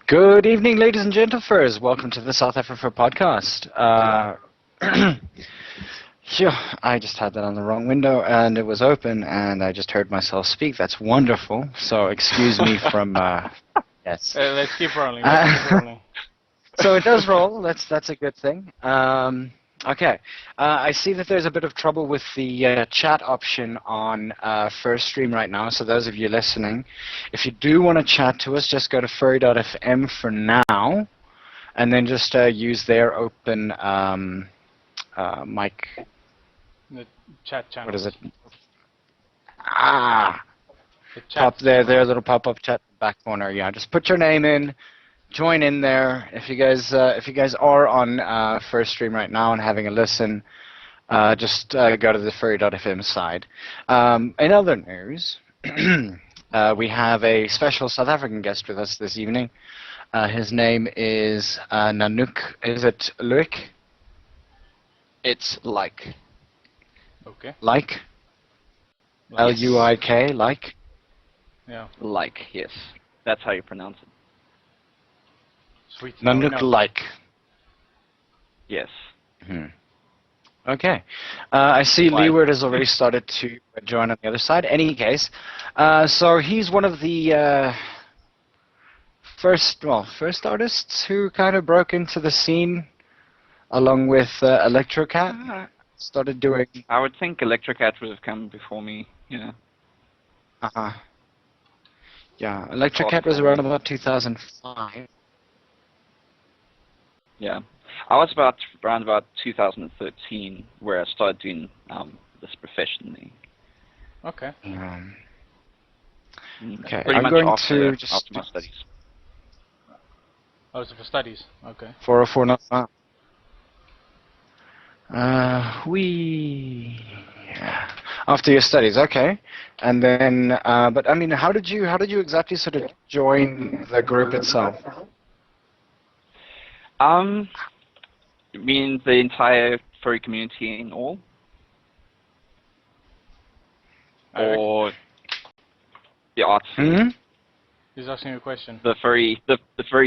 Good evening, ladies and gentlemen. Welcome to the south-afrifur podcast. Phew, I just had that on the wrong window, and it was open, and I just heard myself speak. That's wonderful. So excuse me from... yes. Let's keep rolling. Let's keep rolling. So it does roll. That's a good thing. Okay. I see that there's a bit of trouble with the chat option on First Stream right now. So those of you listening, if you do want to chat to us, just go to furry.fm for now, and then just use their open mic. The chat channel. What is it? The chat Their little pop-up chat back corner. Yeah, just put your name in. Join in there. If you guys are on First Stream right now and having a listen, just go to the furry.fm side. In other news, we have a special South African guest with us this evening. His name is Nanukk. Is it Luik? It's Luik. Okay. Luik. Luik. Luik. Yeah. Luik, yes. That's how you pronounce it. Sweet. Nanukk Luik. Yes. Okay. I see Leeward has already started to join on the other side. Any case, so he's one of the first artists who kind of broke into the scene, along with Electrocat. Started doing. I would think Electrocat would have come before me. Yeah. Yeah, Electrocat was around about 2005. Yeah. I was around about 2013 where I started doing this professionally. Okay. Okay, Pretty I'm much going after to just my studies. Oh, so for studies. Okay. 404 not. After your studies, okay, and then, but I mean, how did you exactly sort of join the group itself? You mean the entire furry community in all? Or the arts scene? He's asking you a question. The furry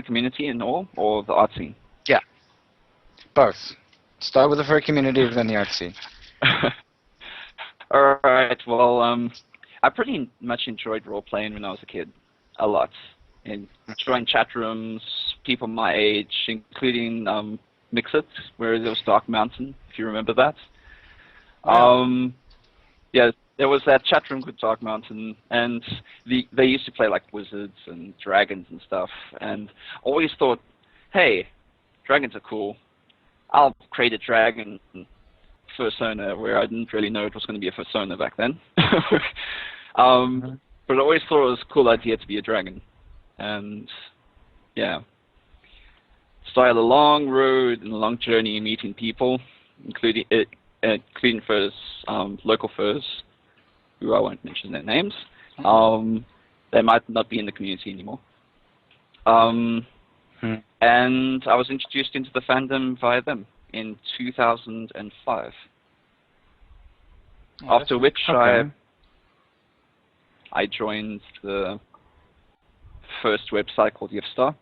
community in all, or the art scene? Yeah, both. Start with the furry community, then the art scene. Alright, well, I pretty much enjoyed role-playing when I was a kid. A lot. And joined chat rooms, people my age, including Mixit, where there was Dark Mountain, if you remember that. Yeah, there was that chat room with Dark Mountain, and they used to play like wizards and dragons and stuff, and I always thought, hey, dragons are cool. I'll create a dragon persona, where I didn't really know it was going to be a persona back then. But I always thought it was a cool idea to be a dragon. And yeah, started a long road and a long journey meeting people, including furs, local furs, who I won't mention their names. They might not be in the community anymore. And I was introduced into the fandom via them in 2005. After which I joined the first website called Yivstar,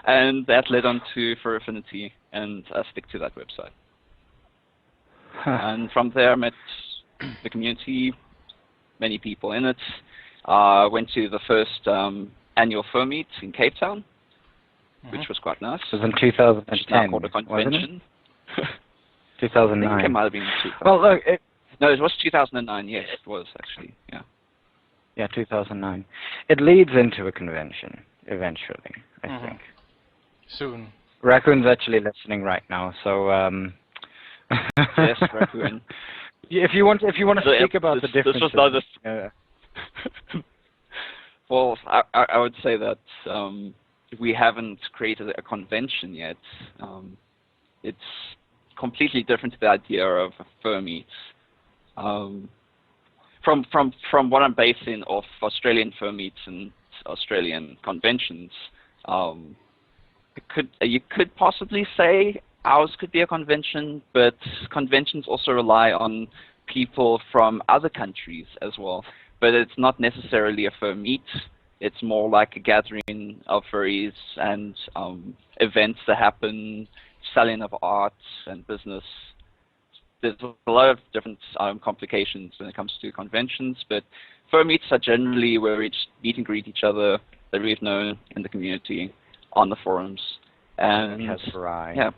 and that led on to Fur Affinity, and I stick to that website. And from there I met the community, many people in it. Went to the first annual fur meet in Cape Town, which was quite nice. It was in 2010, which is now called a convention. 2009. I think it might have been 2000. Well, look, no, it was 2009. Yes, it was actually. Yeah. Yeah, 2009. It leads into a convention eventually, I think. Soon. Raccoon's actually listening right now, so Yes, Raccoon. if you want to speak about the differences. This was well, I would say that we haven't created a convention yet. It's completely different to the idea of a fur meet. From what I'm basing off Australian fur meets and Australian conventions, you could possibly say ours could be a convention, but conventions also rely on people from other countries as well. But it's not necessarily a fur meet. It's more like a gathering of furries and events that happen, selling of art and business. There's a lot of different complications when it comes to conventions, but fur meets are generally where we just meet and greet each other that we've known in the community on the forums. And Has Bri. yeah.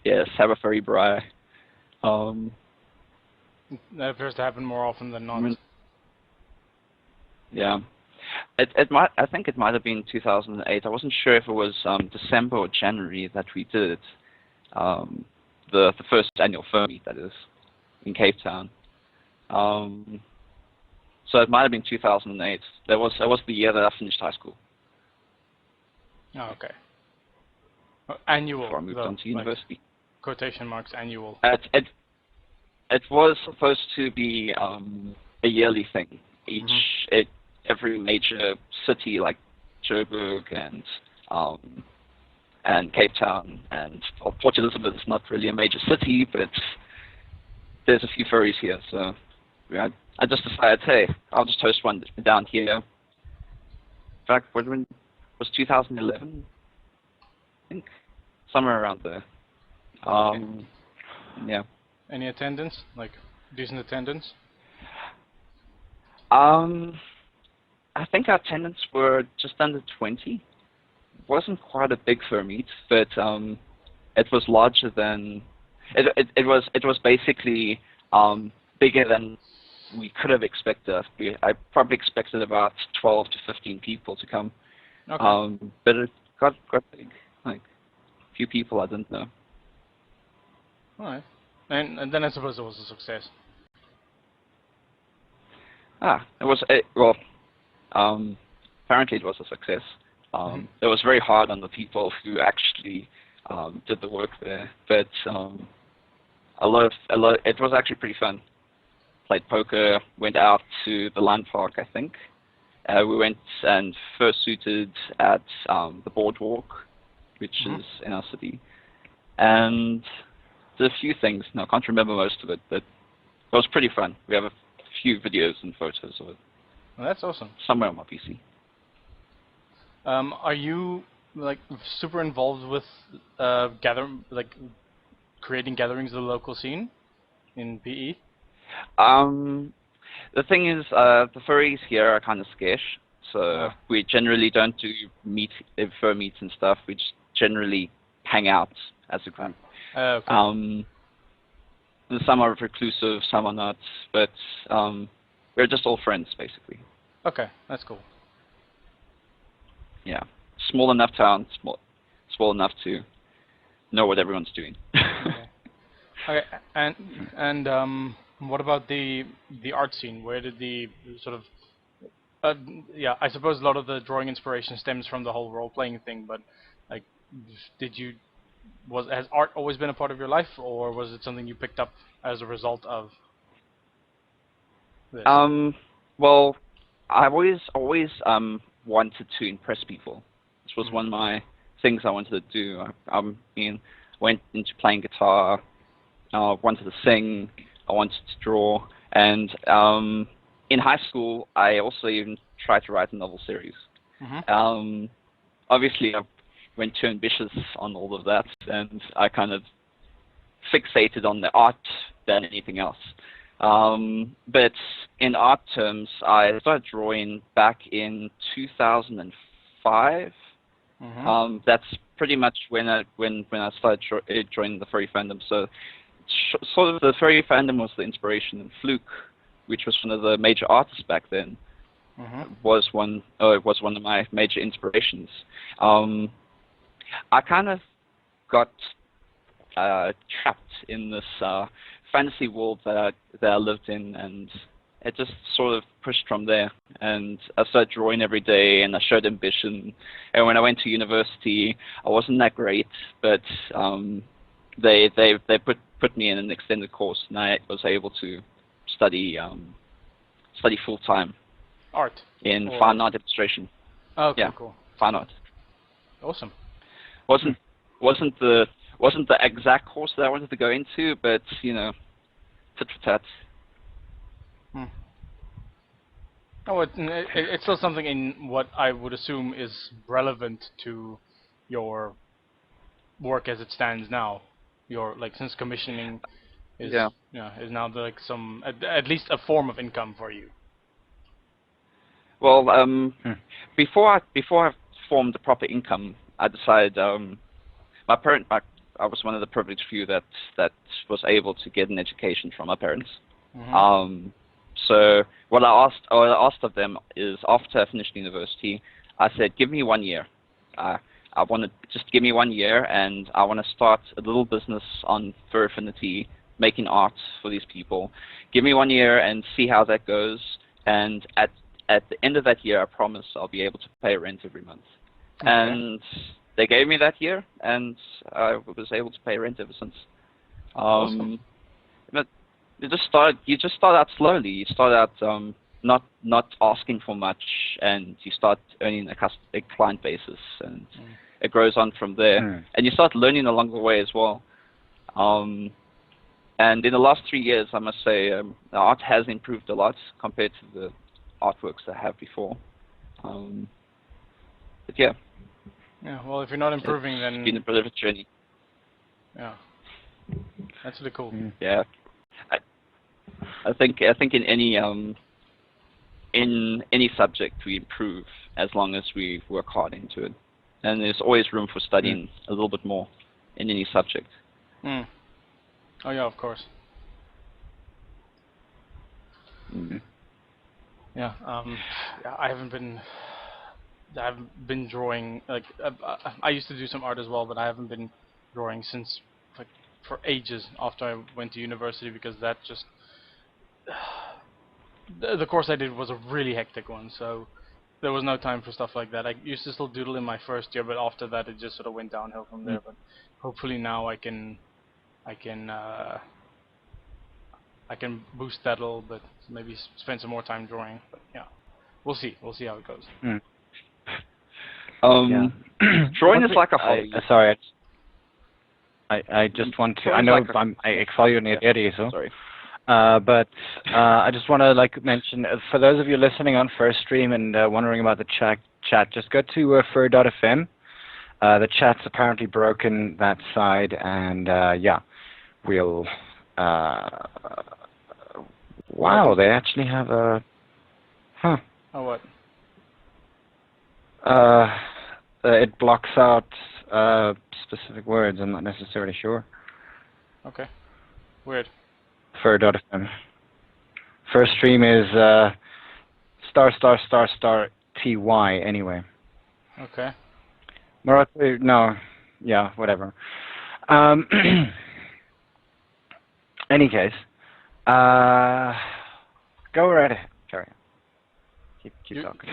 Yes, have a furry bri. That appears to happen more often than not. Yeah. I think it might have been 2008. I wasn't sure if it was December or January that we did it. The first annual fur meet, that is, in Cape Town. So it might have been 2008. That was the year that I finished high school. Oh, okay. Annual. Before I moved on to university. Like, quotation marks, annual. It was supposed to be a yearly thing. Every major city like Joburg and Cape Town and Port Elizabeth is not really a major city, but there's a few furries here, so I just decided, hey, I'll just host one down here. In fact, when was 2011? I think somewhere around there. Yeah. Any attendance? Like decent attendance? I think our attendance were just under 20. It wasn't quite a big fur meet, but it was larger than it was basically bigger than we could have expected. I probably expected about 12 to 15 people to come. Okay. But it got big. Like a few people I didn't know. All right. And then I suppose it was a success. It was apparently it was a success. It was very hard on the people who actually did the work there, but it was actually pretty fun. Played poker, went out to the Land Park, I think. We went and first suited at the Boardwalk, which is in our city, and did a few things. Now I can't remember most of it, but it was pretty fun. We have a few videos and photos of it. Well, that's awesome. Somewhere on my PC. Are you like super involved with creating gatherings of the local scene in PE? The thing is, the furries here are kind of scarce, so we generally don't do fur meets and stuff. We just generally hang out as a group. Okay. Some are reclusive, some are not, but we're just all friends, basically. Okay, that's cool. Yeah, small enough town, small enough to know what everyone's doing. Okay, and what about the art scene? Where did the sort of I suppose a lot of the drawing inspiration stems from the whole role-playing thing, but like, has art always been a part of your life, or was it something you picked up as a result of this? Well, I've always wanted to impress people. This was one of my things I wanted to do. I went into playing guitar. I wanted to sing. I wanted to draw. And in high school, I also even tried to write a novel series. Obviously, I went too ambitious on all of that, and I kind of fixated on the art than anything else. But in art terms, I started drawing back in 2005. That's pretty much when I started joining the furry fandom. So sort of the furry fandom was the inspiration, and Luik, which was one of the major artists back then, was one of my major inspirations. I kind of got trapped in this fantasy world that I lived in, and it just sort of pushed from there. And I started drawing every day, and I showed ambition. And when I went to university, I wasn't that great, but they put me in an extended course, and I was able to study full time Art in fine art illustration. Oh, okay, yeah, cool. Fine art. Awesome. Wasn't the exact course that I wanted to go into, but tit for tat. Oh, it's still something in what I would assume is relevant to your work as it stands now. Your like since commissioning is Yeah. is now like some at least a form of income for you. Well, Hmm. before I formed a proper income, I decided I was one of the privileged few that was able to get an education from my parents. Mm-hmm. So what I asked of them is after I finished university, I said, give me 1 year. I want to just give me 1 year, and I want to start a little business on Fur Affinity, making art for these people. Give me 1 year and see how that goes. And at the end of that year, I promise I'll be able to pay rent every month. Okay. And they gave me that year, and I was able to pay rent ever since. Awesome. But you just start out slowly. You start out not asking for much, and you start earning a client basis, and it grows on from there. Hmm. And you start learning along the way as well. And in the last 3 years, I must say, the art has improved a lot compared to the artworks I have before. But yeah. Yeah. Well, if you're not improving, It's then been a bit of a journey. yeah, that's really cool. Hmm. Yeah. I think in any subject we improve as long as we work hard into it, and there's always room for studying a little bit more in any subject. Mm. Oh yeah, of course. Mm. Yeah. Yeah, I haven't been drawing like I used to do some art as well, but I haven't been drawing since like for ages after I went to university because that just the course I did was a really hectic one, so there was no time for stuff like that. I used to still doodle in my first year, but after that it just sort of went downhill from there. But hopefully now I can boost that a little bit, maybe spend some more time drawing. But yeah, we'll see how it goes. Hmm. Um, Drawing is like a I, hobby. sorry, I just want to. I Drawing's know like ik val je niet eerder zo. Sorry. But I just want to like mention for those of you listening on First Stream and wondering about the chat, just go to fur.fm. The chat's apparently broken that side, and yeah, we'll. Wow, they actually have a. Huh. Oh what? It blocks out specific words. I'm not necessarily sure. Okay. Weird. Fur.fm. First stream is ****ty anyway. Okay. Morocco, no, yeah, whatever. Any case, go right ahead. Carry on. Keep talking.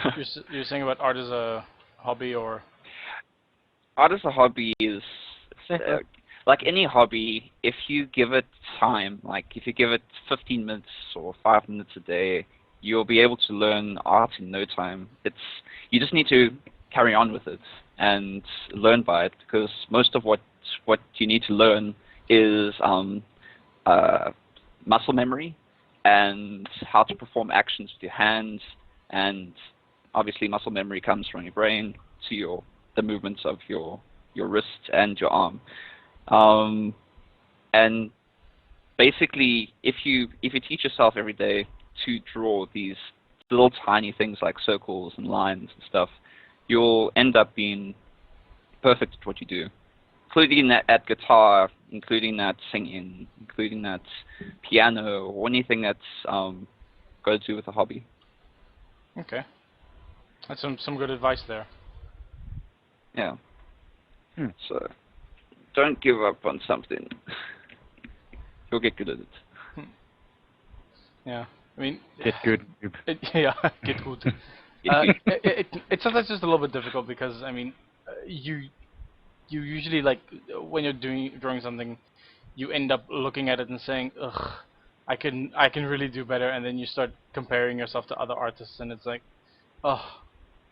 You're saying about art as a hobby or? Art as a hobby is like any hobby. If you give it time, like if you give it 15 minutes or 5 minutes a day, you'll be able to learn art in no time. You just need to carry on with it and learn by it, because most of what you need to learn is muscle memory and how to perform actions with your hands, and obviously muscle memory comes from your brain to the movements of your wrist and your arm. And basically, if you teach yourself every day to draw these little tiny things like circles and lines and stuff, you'll end up being perfect at what you do, including that at guitar, including that singing, including that piano, or anything that's got to do with a hobby. Okay. That's some good advice there. Yeah. So don't give up on something. You'll get good at it. Yeah. I mean. Get good. Yeah. Get good. It's sometimes just a little bit difficult because I mean, you usually like when you're drawing something, you end up looking at it and saying, ugh, I can really do better, and then you start comparing yourself to other artists, and it's like, oh,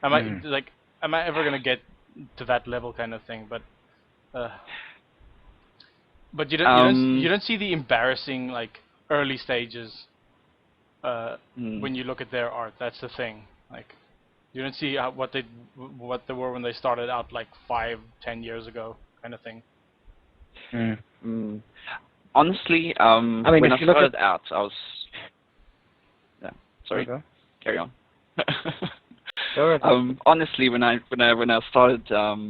am I ever gonna get to that level kind of thing? But you don't see the embarrassing like early stages. when you look at their art. That's the thing. Like, you don't see what they were when they started out, like 5-10 years ago, kind of thing. Honestly, I mean, when I if you look started at out, I was. Yeah, sorry. Okay. Carry on. Go ahead. Honestly, when I started out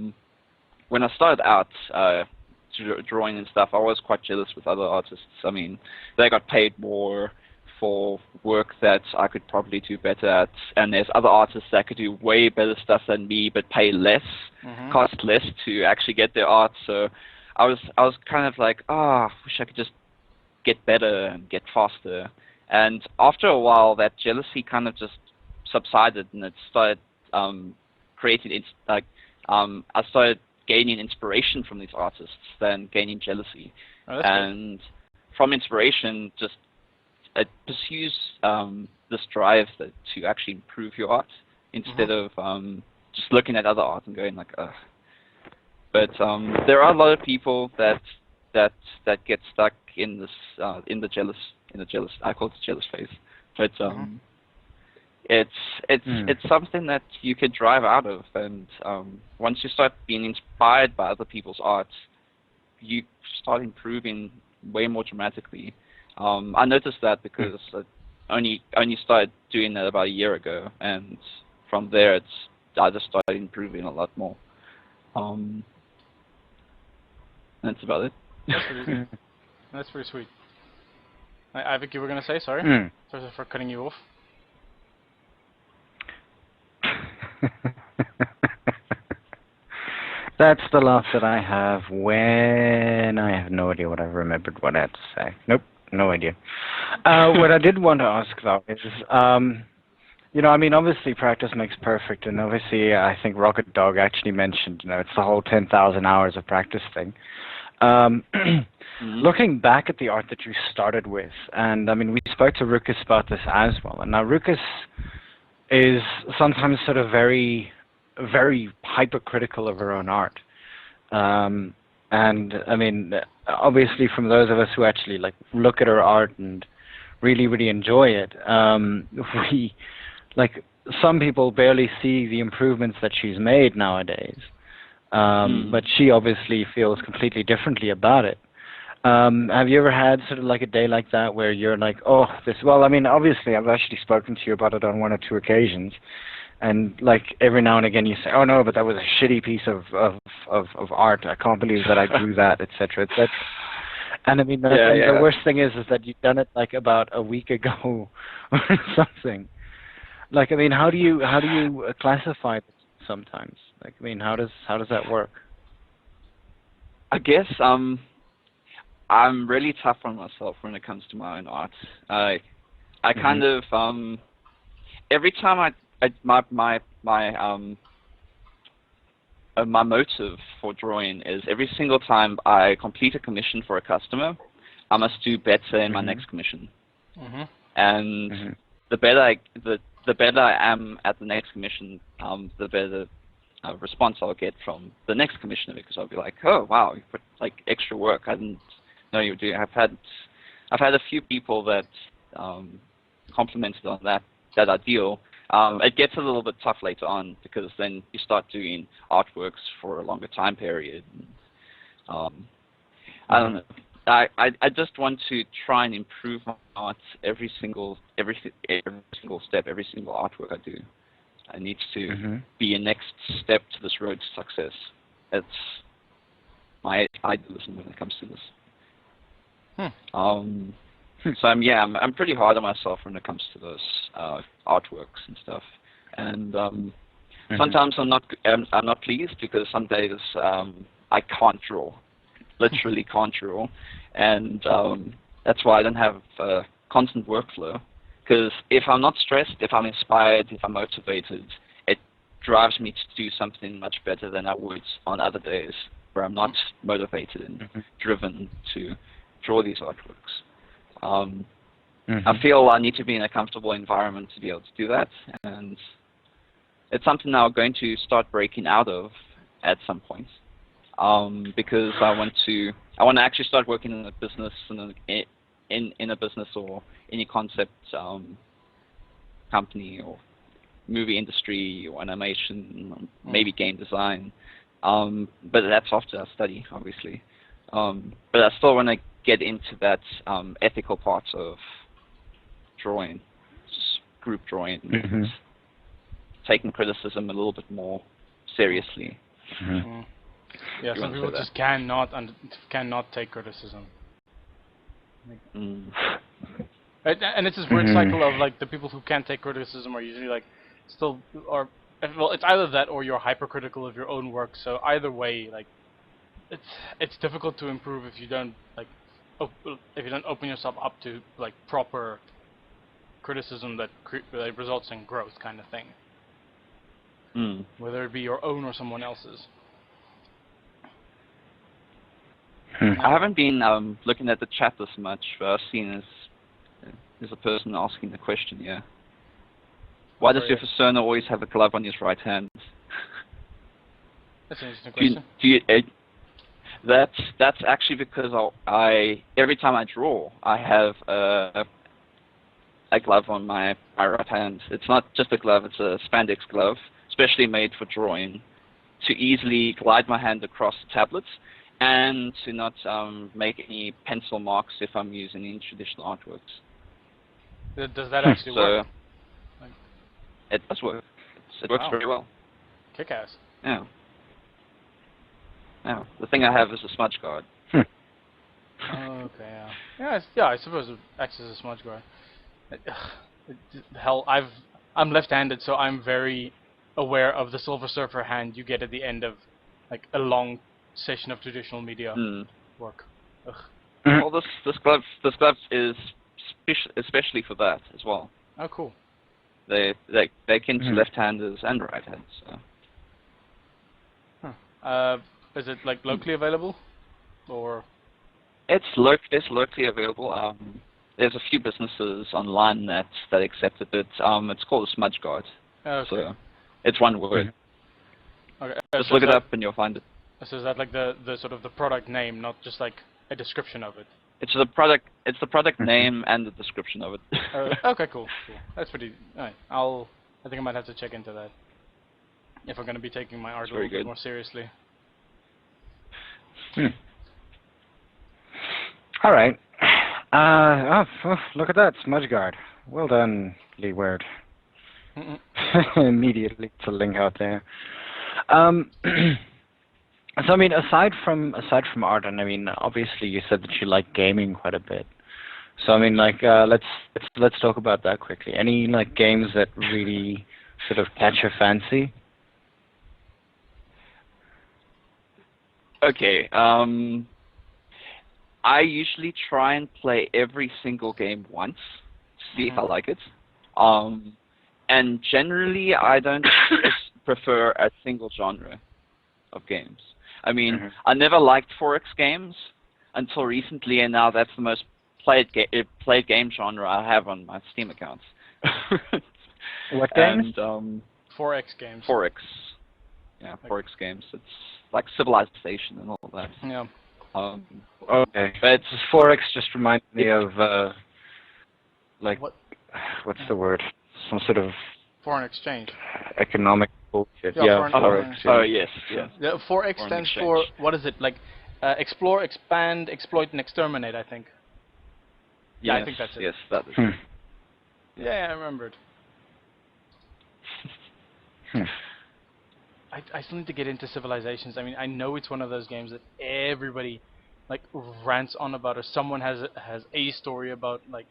drawing and stuff, I was quite jealous with other artists. I mean, they got paid more for work that I could probably do better at, and there's other artists that could do way better stuff than me, but pay less, cost less to actually get their art. So I was kind of like, wish I could just get better and get faster. And after a while, that jealousy kind of just subsided, and it started creating. I started gaining inspiration from these artists, then gaining jealousy, and from inspiration, just it pursues this drive to actually improve your art instead of just looking at other art and going like, ugh. But there are a lot of people that get stuck in this in the jealous I call it the jealous phase. But it's something that you could drive out of, and once you start being inspired by other people's art, you start improving way more dramatically. I noticed that because I only started doing that about a year ago, and from there I just started improving a lot more. That's about it. That's pretty sweet. I think you were gonna say, sorry for cutting you off. That's the laugh that I have when I have no idea what I remembered what I had to say. Nope, no idea. What I did want to ask though is, I mean, obviously practice makes perfect, and obviously I think Rocket Dog actually mentioned, it's the whole 10,000 hours of practice thing. Looking back at the art that you started with, and I mean, we spoke to Rukus about this as well, and now Rukus is sometimes sort of very, very hypercritical of her own art. And I mean, obviously from those of us who actually like look at her art and really, really enjoy it, we, like, some people barely see the improvements that she's made nowadays. But she obviously feels completely differently about it. Have you ever had sort of like a day like that where you're like, well, I mean, obviously I've actually spoken to you about it on 1 or 2 occasions, and like every now and again you say, oh no, but that was a shitty piece of art. I can't believe that I drew that, etc., etc. And I mean, the worst thing is that you've done it like about a week ago or something. Like, I mean, how do you classify this sometimes? Like, I mean, how does that work? I guess I'm really tough on myself when it comes to my own art. I kind of every time my motive for drawing is every single time I complete a commission for a customer, I must do better in my next commission. And the better I am at the next commission, the better response I'll get from the next commissioner, because I'll be like, oh wow, you put like extra work. I didn't know you were doing. I've had a few people that complimented on that ideal. It gets a little bit tough later on, because then you start doing artworks for a longer time period. I don't know. I just want to try and improve my art every single step, every single artwork I do. I need to be a next step to this road to success. It's my idealism when it comes to this. So I'm pretty hard on myself when it comes to those artworks and stuff. And sometimes I'm not pleased, because some days I can't draw, literally can't draw, and that's why I don't have a constant workflow. Because if I'm not stressed, if I'm inspired, if I'm motivated, it drives me to do something much better than I would on other days where I'm not motivated and driven to draw these artworks. I feel I need to be in a comfortable environment to be able to do that, and it's something I'm going to start breaking out of at some point, because I want to actually start working in a business, in in a business or any concept company or movie industry or animation, maybe game design. But that's after I study, obviously. But I still want to get into that ethical part of drawing, group drawing, and taking criticism a little bit more seriously. Yeah, some people just cannot take criticism. And it's this weird cycle of like the people who can't take criticism are usually like still or well, it's either that or you're hypercritical of your own work. So either way, like it's difficult to improve if you don't like if you don't open yourself up to like proper criticism that results in growth, kind of thing. Whether it be your own or someone else's. I haven't been looking at the chat this much, but I've seen there's a person asking the question here. Why does your persona always have a glove on his right hand? That's an interesting question. That's actually because I every time I draw, I have a glove on my right hand. It's not just a glove; it's a spandex glove, specially made for drawing, to easily glide my hand across the tablets and to not make any pencil marks if I'm using any traditional artworks. Does that actually work? It does work. It works very well. Kick-ass. Yeah. Yeah. The thing I have is a smudge guard. Okay. Yeah. I suppose it acts as a smudge guard. Hell, I'm left-handed, so I'm very aware of the Silver Surfer hand you get at the end of like a long session of traditional media work. Well, this glove is especially for that as well. Oh, cool. They can to left-handers and right-handers. So. Is it like locally available, or? It's locally available. There's a few businesses online that accept it. It's called a smudge guard. Okay. So it's one word. Okay. Just look it up and you'll find it. So is that like the sort of the product name, not just like a description of it? It's the product name and the description of it. Okay, cool. That's pretty. Alright, I think I might have to check into that if I'm going to be taking my art a little bit more seriously. All right. Look at that, smudge guard. Well done, Lee Word. Immediately, it's a link out there. So I mean, aside from art, and I mean, obviously you said that you like gaming quite a bit. So I mean, like, let's talk about that quickly. Any like games that really sort of catch your fancy? Okay. I usually try and play every single game once to see if I like it. And generally, I don't prefer a single genre of games. I mean, I never liked 4X games until recently, and now that's the most played game genre I have on my Steam accounts. What games? And, 4X games. 4X. Yeah, 4X games. It's like Civilization and all that. Yeah. Okay. But 4X just reminds me of like what's the word? Some sort of foreign exchange. Economic bullshit. Yeah, forex. Oh yes. Yeah, 4X stands for, what is it? Like explore, expand, exploit, and exterminate, I think. Yeah, I think that's it. Yes, that is it. Yeah, I remembered. I still need to get into Civilizations. I mean, I know it's one of those games that everybody like rants on about, or someone has a story about, like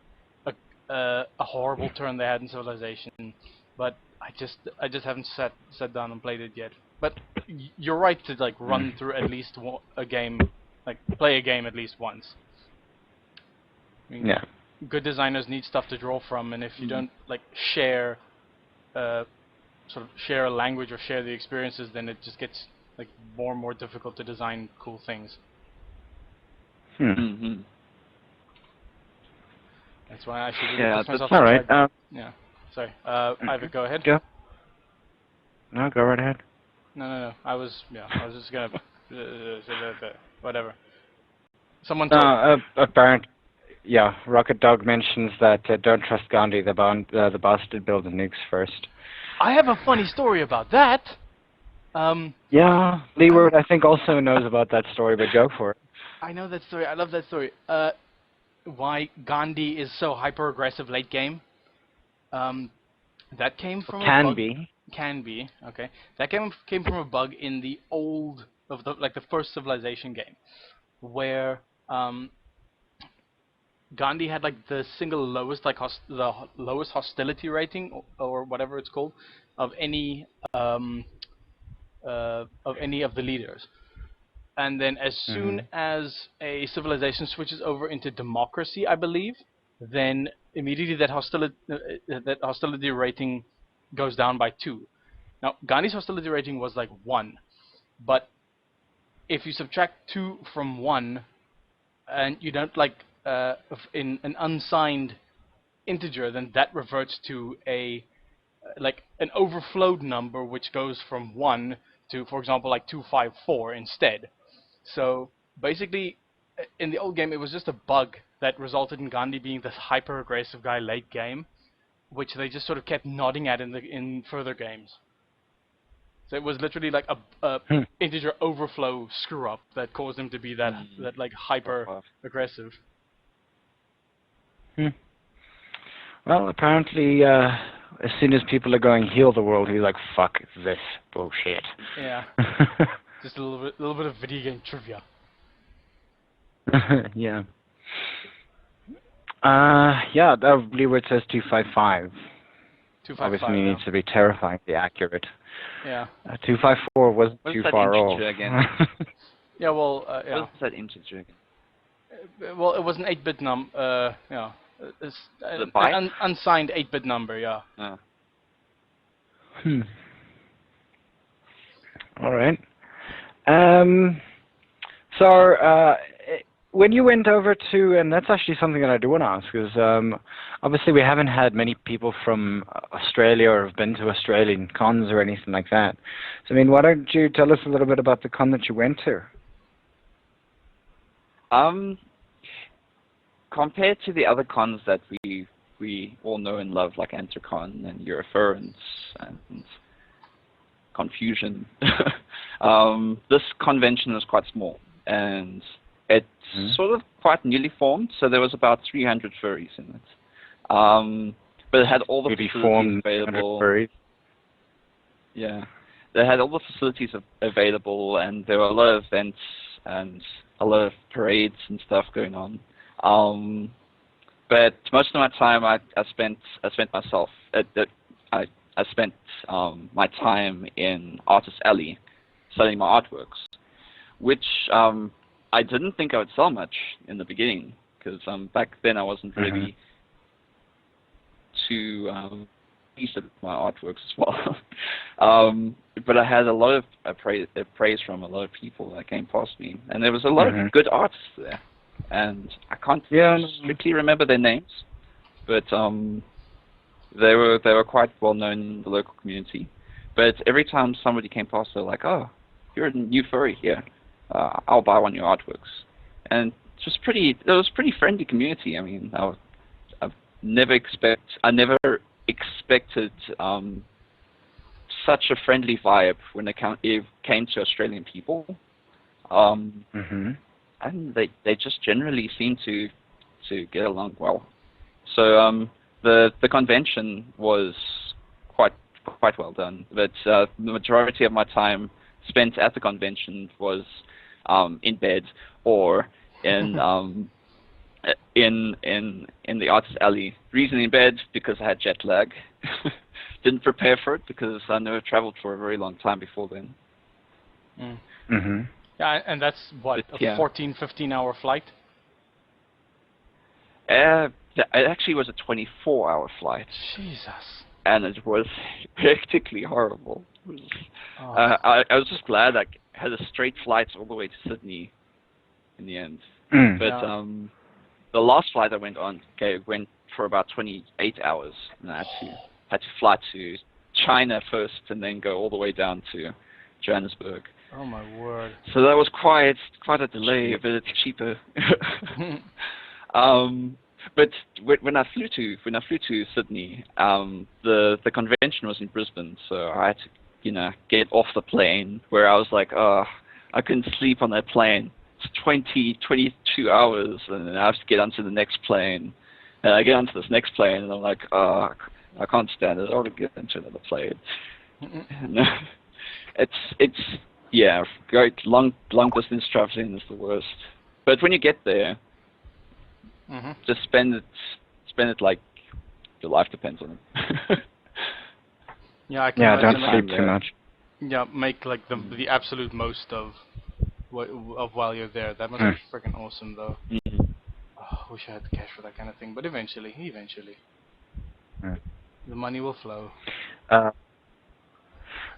a horrible turn they had in Civilization. But I just haven't sat down and played it yet. But you're right to like run through at least a game, like play a game at least once. I mean, yeah. Good designers need stuff to draw from, and if you don't like share a language or share the experiences, then it just gets like more and more difficult to design cool things. That's why I should really push myself. All right. Yeah. Sorry. Ivor, go ahead. Go. No, go right ahead. No. I was just gonna whatever. Someone. Apparently, Rocket Dog mentions that don't trust Gandhi, the bastard build the nukes first. I have a funny story about that. Yeah, Leeward I think also knows about that story, but go for it. I know that story. I love that story. Why Gandhi is so hyper-aggressive late game. That came from a bug. Can be. Okay. That came from a bug in the old the first Civilization game, where Gandhi had like the single lowest the lowest hostility rating or whatever it's called of any of the leaders. And then as soon as a civilization switches over into democracy, I believe, then immediately that hostility rating goes down by 2. Now, Gandhi's hostility rating was like 1, but if you subtract 2 from 1, and you don't in an unsigned integer, then that reverts to an overflowed number, which goes from 1 to, for example, like 254 instead. So basically, in the old game, it was just a bug that resulted in Gandhi being this hyper-aggressive guy late game, which they just sort of kept nodding at in further games. So it was literally like a integer overflow screw-up that caused him to be that like hyper-aggressive. Well, apparently, as soon as people are going heal the world, he's like, fuck this bullshit. Yeah. Just a little bit of video game trivia. Yeah. Leeward says 255. 255. Obviously, needs to be terrifyingly accurate. Yeah. 254 wasn't too far off. Again? Yeah, well, yeah. What's that integer again? Well, it was an 8-bit number. Yeah. It's an unsigned 8-bit number. Yeah. All right. When you went over to, and that's actually something that I do want to ask, is obviously we haven't had many people from Australia or have been to Australian cons or anything like that. So, I mean, why don't you tell us a little bit about the con that you went to? Compared to the other cons that we all know and love, like Anticon and Eurofur and Confusion, this convention was quite small, and it's sort of quite newly formed, so there was about 300 furries in it. But it had all the facilities available. Yeah, they had all the facilities available, and there were a lot of events and a lot of parades and stuff going on. But most of my time I spent my time in Artist Alley selling my artworks, which I didn't think I would sell much in the beginning, because back then I wasn't really too pleased with my artworks as well. But I had a lot of praise from a lot of people that came past me, and there was a lot of good artists there. And I can't strictly remember their names, but they were quite well known in the local community. But every time somebody came past, they were like, "Oh, you're a new furry here. I'll buy one of your artworks." And it was pretty friendly community. I mean, I never expected such a friendly vibe when it came to Australian people. And they just generally seem to get along well. So the convention was quite well done. But the majority of my time spent at the convention was in bed or in the Artist Alley. Reason in bed because I had jet lag. Didn't prepare for it because I never traveled for a very long time before then. Yeah, and that's what, a 14, 15-hour flight? It actually was a 24-hour flight. Jesus. And it was practically horrible. I was just glad I had a straight flight all the way to Sydney in the end. But the last flight I went on went for about 28 hours. And I had to fly to China first and then go all the way down to Johannesburg. Oh my word! So that was quite a delay, but it's cheaper. But when I flew to Sydney, the convention was in Brisbane, so I had to, get off the plane. Where I was like, oh, I couldn't sleep on that plane. It's 22 hours, and then I have to get onto the next plane. And I get onto this next plane, and I'm like, oh, I can't stand it. I want to get into another plane. It's great. Long distance traveling is the worst. But when you get there, just spend it like your life depends on it. Yeah, don't sleep too much. Yeah, make like the absolute most of while you're there. That must be freaking awesome, though. Oh, wish I had the cash for that kind of thing, but eventually, the money will flow.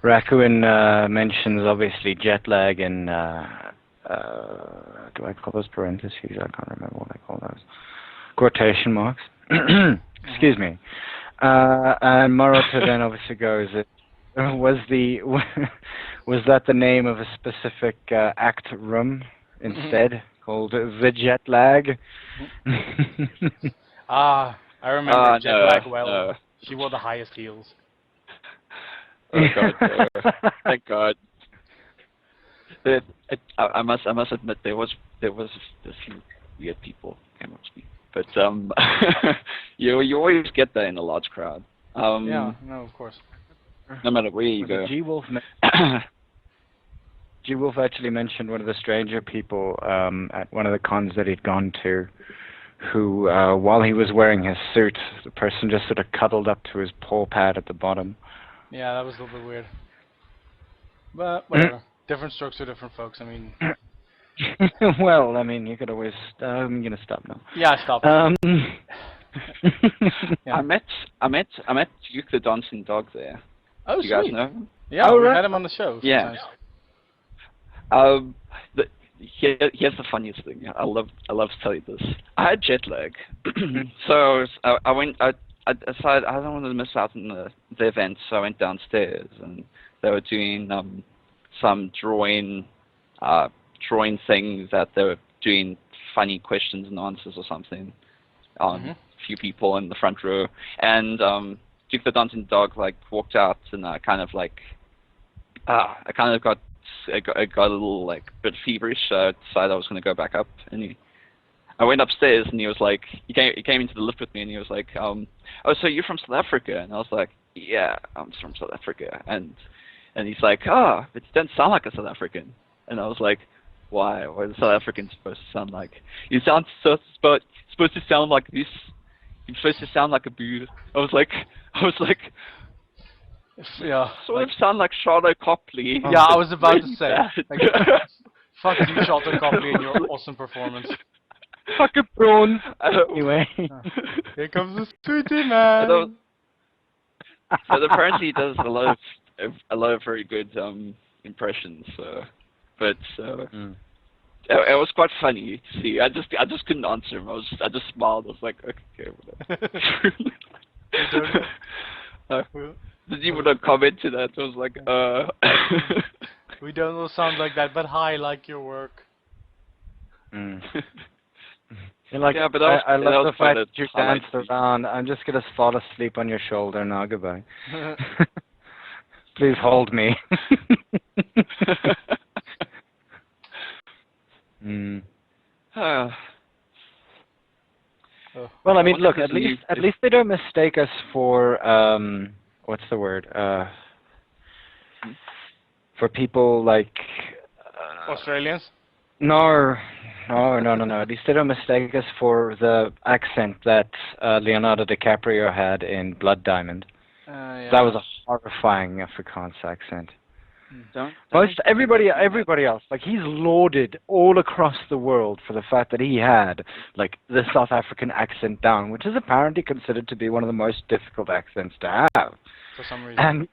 Raccoon mentions obviously jet lag and do I call those parentheses? I can't remember what I call those. Quotation marks. Excuse me. And Marotta then obviously goes, was that the name of a specific act room instead called the jet lag? I remember jet lag well. No. She wore the highest heels. Oh God! Thank God. I must admit there was a few weird people came up to me, but you always get that in a large crowd. Yeah, no, of course. No matter where you go. G-Wolf actually mentioned one of the stranger people at one of the cons that he'd gone to, who, while he was wearing his suit, the person just sort of cuddled up to his paw pad at the bottom. Yeah, that was a little bit weird. But whatever. Different strokes for different folks. I mean. Well, I mean, you could always. I'm gonna stop now. Yeah, stop. Yeah. I met Duke the Dancing Dog there. Oh, do you guys know him? Yeah, we had him on the show. Yeah. Here's the funniest thing. I love to tell you this. I had jet lag, so I decided I don't want to miss out on the event, so I went downstairs, and they were doing some drawing things that they were doing funny questions and answers or something on a few people in the front row, and Duke the Dancing Dog walked out, and I kind of got a little bit feverish, so I decided I was going to go back up, and I went upstairs, and he was like, he came into the lift with me, and he was like, oh, so you're from South Africa? And I was like, yeah, I'm from South Africa. And he's like, but you don't sound like a South African. And I was like, why? What are South Africans supposed to sound like? You sound supposed to sound like this. You're supposed to sound like a bird. I was like, yeah, sort of sound like Charlotte Copley. Yeah, I was about to say. Fuck you, Charlotte Copley, and your awesome performance. Fucking prawn. Anyway. Here comes the sweetie man. So apparently he does a lot of very good impressions. But it was quite funny to see. I just couldn't answer him. I just smiled. I was like, okay, whatever. Did you want to comment to that? I was like, We don't all sound like that, but hi, like your work. Yeah, but I love the fact that you danced around. I'm just gonna fall asleep on your shoulder now. Goodbye. Please hold me. Well, I mean, look. At least they don't mistake us for what's the word? For people like Australians. No. At least they don't mistake us for the accent that Leonardo DiCaprio had in Blood Diamond. Yeah. That was a horrifying Afrikaans accent. Don't everybody else, he's lauded all across the world for the fact that he had the South African accent down, which is apparently considered to be one of the most difficult accents to have. For some reason.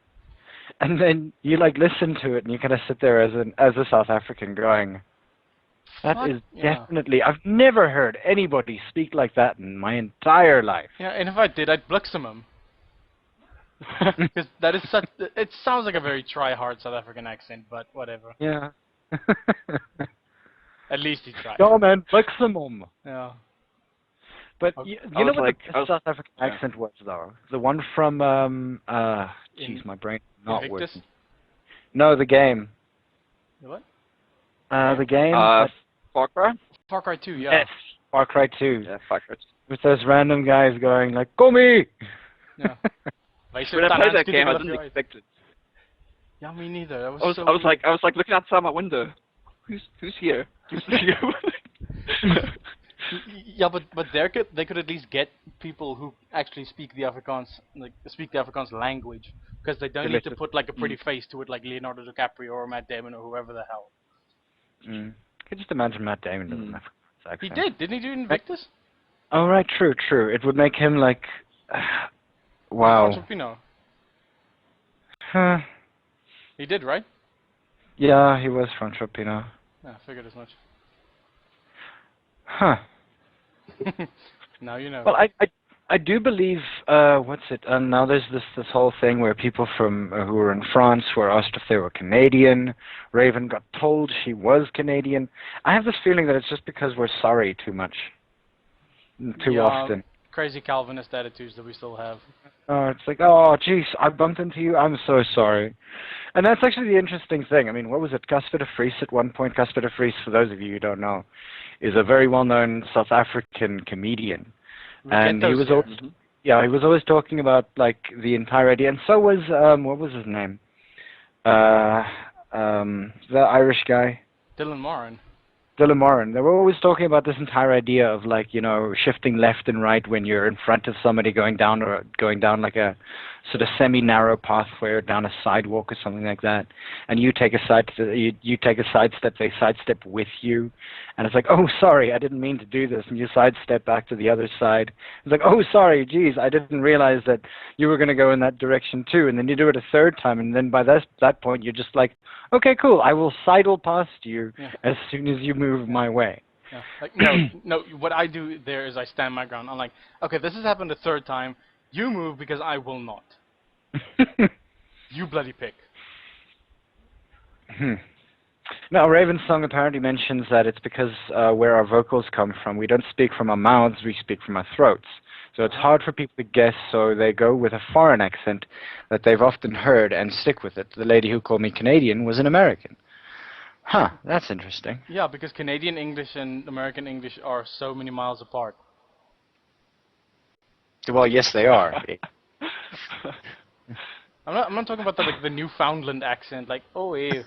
And then you listen to it and you kind of sit there as a South African going, that is definitely, I've never heard anybody speak like that in my entire life. Yeah, and if I did, I'd bliksem him. Because that is it sounds like a very try-hard South African accent, but whatever. Yeah. At least he tried. Yo, man, bliksem him. Yeah. But Okay. you know was what like- the I was- South African yeah. accent was, though? The one from, jeez, my brain not Invictus? working. No, the game. What? The game. Far Cry? Far Cry 2, yeah. Yes, Far Cry 2. Yeah, Far Cry. With those random guys going like, "Come!" Yeah. When I played that game, I didn't expect it. Yeah, me neither. That was I was, so I was weird. like, I was like looking outside my window. Who's here? Who's here? Yeah, but they could at least get people who actually speak the Afrikaans language, because they don't need to put like a pretty face to it, like Leonardo DiCaprio or Matt Damon or whoever the hell. I could just imagine Matt Damon doesn't have an accent. He did, didn't he do Invictus? Oh right, true. It would make him like, wow. Filipino. Huh. He did, right? Yeah, he was from Filipino. Yeah, I figured as much. Huh. Now you know. Well, I do believe what's it? Now there's this whole thing where people from who were in France were asked if they were Canadian. Raven got told she was Canadian. I have this feeling that it's just because we're sorry too much, too often. Crazy Calvinist attitudes that we still have. It's like, oh, jeez, I bumped into you. I'm so sorry. And that's actually the interesting thing. I mean, what was it? Gus de Vries at one point. Gus de Vries, for those of you who don't know, is a very well-known South African comedian. And he was always, he was always talking about like the entire idea. And so was what was his name? The Irish guy. Dylan Moran. Dylan Moran. They were always talking about this entire idea of like, you know, shifting left and right when you're in front of somebody going down like a sort of semi-narrow pathway or down a sidewalk or something like that, and you take a you take a sidestep, they sidestep with you, and it's like, oh, sorry, I didn't mean to do this, and you sidestep back to the other side. It's like, oh, sorry, geez, I didn't realize that you were going to go in that direction too, and then you do it a third time, and then by that point you're just like, okay, cool, I will sidle past you as soon as you move my way. Yeah. Like, no, what I do there is I stand my ground. I'm like, okay, this has happened a third time. You move because I will not. You bloody pick. Now, Raven's song apparently mentions that it's because where our vocals come from, we don't speak from our mouths, we speak from our throats. So it's hard for people to guess, so they go with a foreign accent that they've often heard and stick with it. The lady who called me Canadian was an American. Huh, that's interesting. Yeah, because Canadian English and American English are so many miles apart. Well, yes, they are. I'm not talking about the Newfoundland accent, like, oh, hey,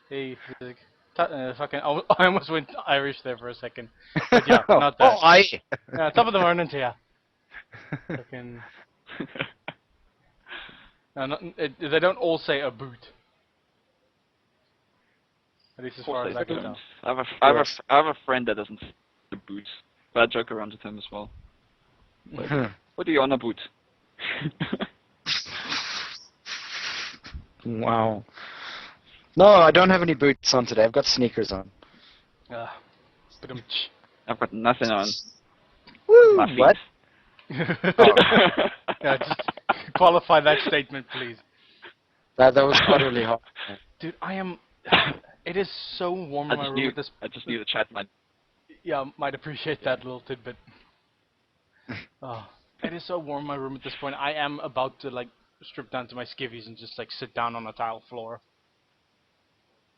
hey, like, fucking, I almost went Irish there for a second. But yeah, not that. Oh, I. Yeah, top of the morning to ya. Fucking. No, they don't all say a boot. At least as far as I can tell. I have a friend that doesn't say the boots, but I joke around with him as well. Like, what are you on a boot? Wow. No, I don't have any boots on today. I've got sneakers on. I've got nothing on. Woo! My feet. What? Yeah, just qualify that statement, please. That was utterly hot. Dude, it is so warm in my room at this. I just need to chat my. Yeah, might appreciate that little tidbit. It is so warm in my room at this point. I am about to like strip down to my skivvies and just like sit down on a tile floor.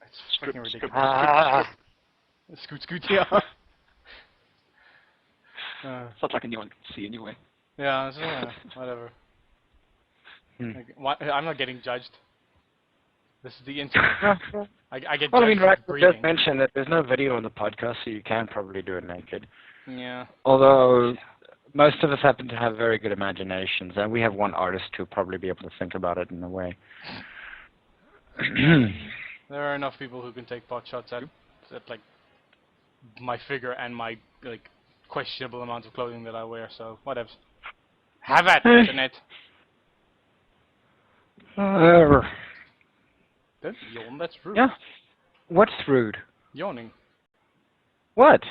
It's freaking ridiculous. Scoot, yeah. It's not like anyone can see anyway. Yeah, whatever. Like, I'm not getting judged. This is the internet. I get Well, I judged mean, Rack for just breathing. mentioned that there's no video on the podcast, so you can probably do it naked. Yeah. Although most of us happen to have very good imaginations, and we have one artist who'll probably be able to think about it in a way. There are enough people who can take pot shots at like my figure and my like questionable amount of clothing that I wear. So whatever. Have at internet. Don't yawn. That's rude. Yeah. What's rude? Yawning. What?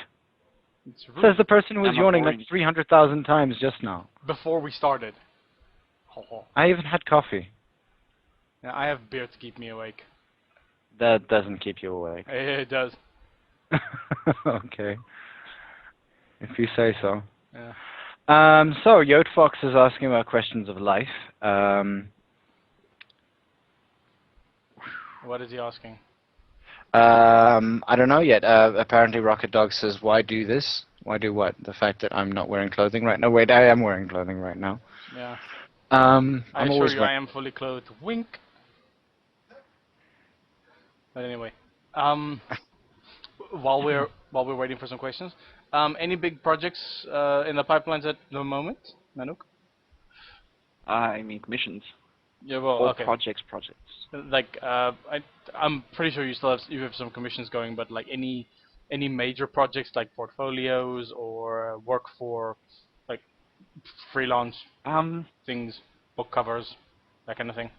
It's rude. Says the person who was I'm not yawning like boring. 300,000 times just now. Before we started. I even had coffee. Yeah, I have beer to keep me awake. That doesn't keep you awake. It does. Okay. If you say so. Yeah. So Yote Fox is asking about questions of life. What is he asking? I don't know yet. Apparently, Rocket Dog says, "Why do this? Why do what? The fact that I'm not wearing clothing right now. Wait, I am wearing clothing right now. Yeah. I'm I assure always you, I am fully clothed. Wink. But anyway, while we're waiting for some questions, any big projects in the pipelines at the moment, Nanukk? I mean commissions. Yeah, well, Or okay. projects. Like, I'm pretty sure you have some commissions going, but like any major projects like portfolios or work for like freelance things, book covers, that kind of thing.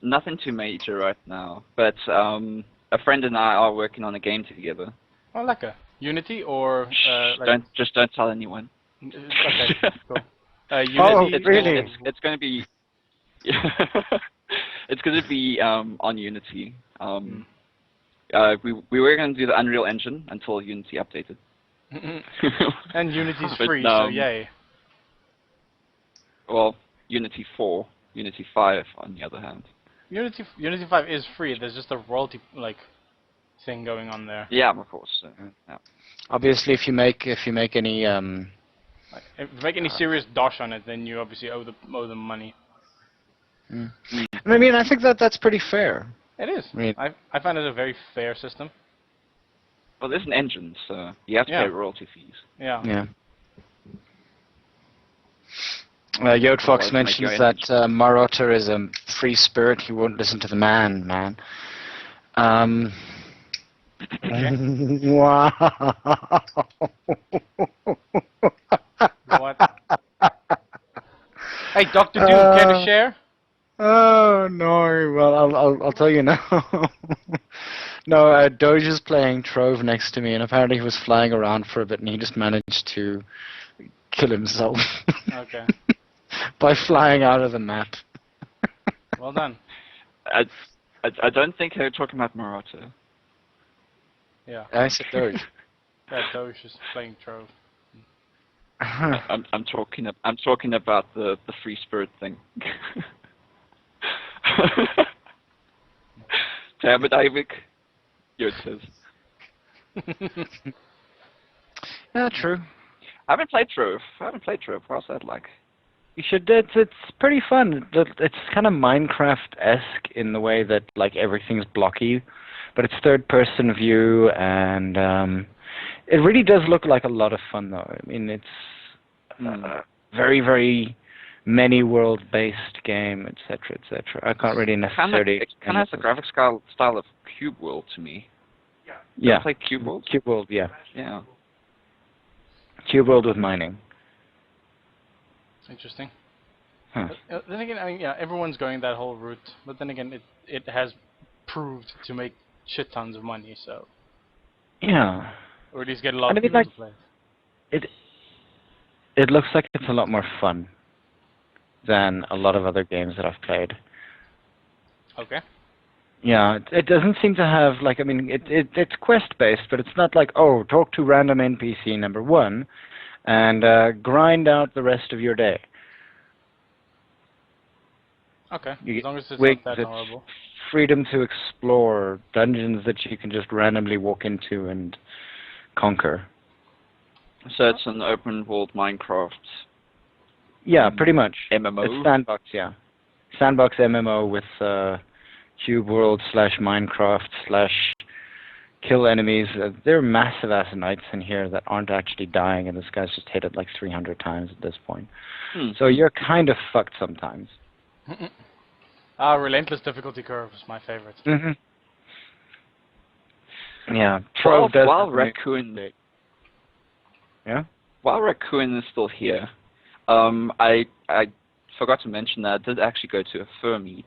Nothing too major right now, but a friend and I are working on a game together. Oh, like a Unity or like Don't tell anyone. okay, cool. Oh, Unity. really? It's going to be it's going to be on Unity. We were going to do the Unreal Engine until Unity updated. And Unity's But, free, so yay. Well, Unity 4, Unity 5, on the other hand. Unity 5 is free. There's just a royalty like thing going on there. Yeah, of course. Yeah. Obviously, if you make any Like, if you make any serious dosh on it, then you obviously owe them money. I mean, I think that's pretty fair. It is. I mean, I find it a very fair system. Well, there's an engine, so you have to pay royalty fees. Yeah. Yeah. Yote Fox Otherwise, make mentions your that Marotta is a free spirit. He won't listen to the man. Wow. What? Hey, Dr. Doom, care to share? Oh no! Well, I'll tell you now. No, Doge is playing Trove next to me, and apparently he was flying around for a bit, and he just managed to kill himself. Okay. By flying out of the map. Well done. I don't think they're talking about Marotta. Yeah. I said Doge. Yeah, Doge is playing Trove. I'm talking about the free spirit thing. Damn it, Ivik. Yote says. Yeah, true. I haven't played Trove. What's that like? You should. It's pretty fun. It's kind of Minecraft-esque in the way that like everything's blocky, but it's third-person view, and it really does look like a lot of fun, though. I mean, it's very, very many world-based game, etc., etc. I can't really necessarily. It kind of has the graphics style of Cube World to me. Yeah. Play Cube World? Cube World, yeah. Yeah. Cube World with mining. Interesting. Huh. But, then again, I mean, yeah, everyone's going that whole route. But then again, it has proved to make shit tons of money, so. Yeah. Or at least get a lot of people to play. It looks like it's a lot more fun than a lot of other games that I've played. Okay. Yeah, it doesn't seem to have, like, I mean, it's quest-based, but it's not like, oh, talk to random NPC number 1 and grind out the rest of your day. Okay, You as long as it's get not that horrible. Freedom to explore, dungeons that you can just randomly walk into and conquer. So it's an open world Minecraft. Yeah, pretty much. MMO? It's sandbox, yeah. Sandbox MMO with Cube World / Minecraft / kill enemies. There are massive ass knights in here that aren't actually dying, and this guy's just hit it like 300 times at this point. So you're kind of fucked sometimes. Relentless difficulty curve is my favorite. Yeah. Trove While Raccoon... Yeah? While Raccoon is still here, I forgot to mention that I did actually go to a fur meet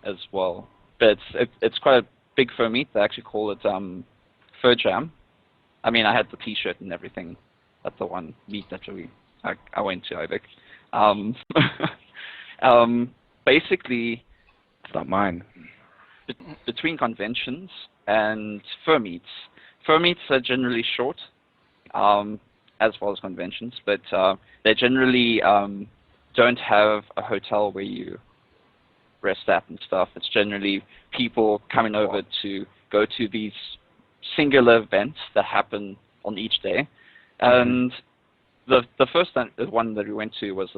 as well. But it's quite a big fur meet. They actually call it Fur Jam. I mean, I had the T-shirt and everything at the one meet that I went to, Ivik. Basically, it's not mine. Between conventions and fur meets are generally short. as well as conventions, but they generally don't have a hotel where you rest at and stuff. It's generally people coming over to go to these singular events that happen on each day. And the first one that we went to was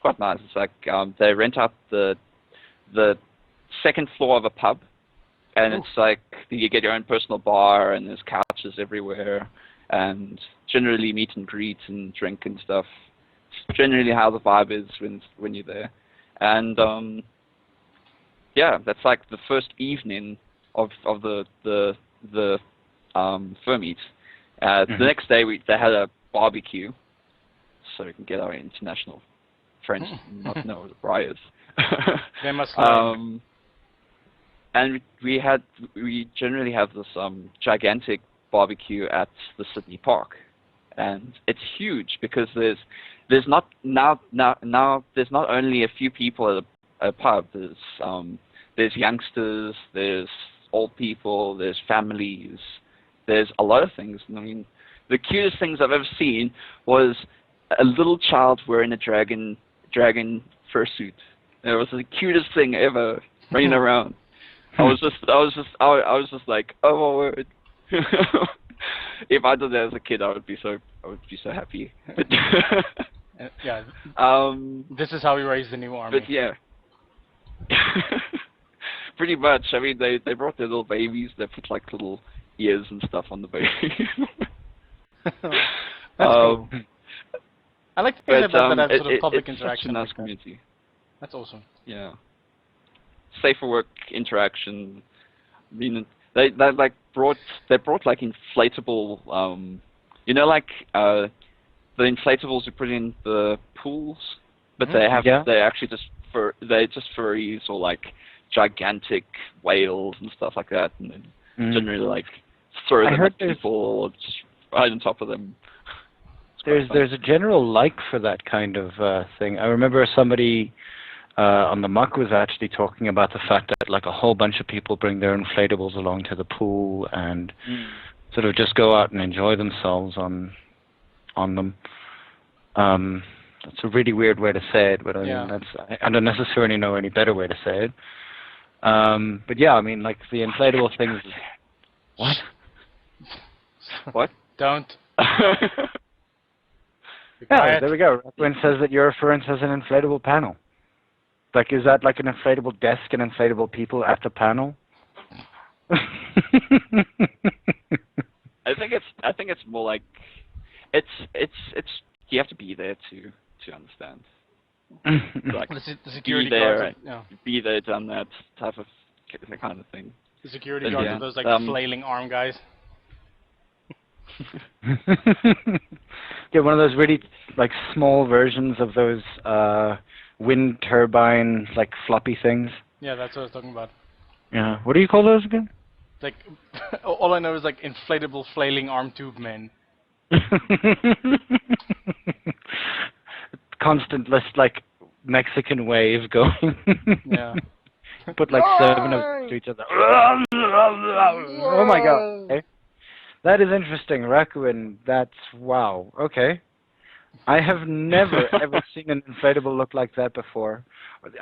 quite nice. It's like they rent out the second floor of a pub, and it's like you get your own personal bar, and there's couches everywhere, and generally meet and greet and drink and stuff. It's generally how the vibe is when you're there. And yeah, that's like the first evening of the fur meet. The next day they had a barbecue, so we can get our international friends not know what a braai is. They must know. And we generally have this gigantic barbecue at the Sydney Park, and it's huge because there's not only a few people at a pub. There's youngsters, there's old people, there's families, there's a lot of things. I mean, the cutest things I've ever seen was a little child wearing a dragon fursuit. It was the cutest thing ever, running around. I was just like, oh my word. If I did that as a kid, I would be so happy. Yeah. This is how we raise the new army. But yeah. Pretty much. I mean, they brought their little babies. They put like little ears and stuff on the baby. That's cool. I like to think that have sort of public it's interaction. Such a nice community. That's awesome. Yeah. Safer work interaction. I mean, they brought like inflatable, you know, like the inflatables you put in the pools, but they actually just furries or like gigantic whales and stuff like that, and then generally like throw them at people or just ride on top of them. There's a general like for that kind of thing. I remember somebody on the muck was actually talking about the fact that like a whole bunch of people bring their inflatables along to the pool and sort of just go out and enjoy themselves on them. That's a really weird way to say it, but I mean, I don't necessarily know any better way to say it. But yeah, I mean, like the inflatable things. What? What? Don't. Yeah, there we go. When says that your reference has an inflatable panel. Like, is that like an inflatable desk and inflatable people at the panel? I think it's more like it's you have to be there to understand. Like, the security guards. Be there, done that type of kind of thing. The security guards are those like flailing arm guys. Yeah, one of those really like small versions of those wind turbine like floppy things. Yeah, that's what I was talking about. Yeah, what do you call those again? Like, all I know is like inflatable flailing arm tube men. Constant list like Mexican wave going. Yeah. Put like 7 of them to each other. Oh my god. Okay. That is interesting, Rakuin. That's wow. Okay. I have never ever seen an inflatable look like that before.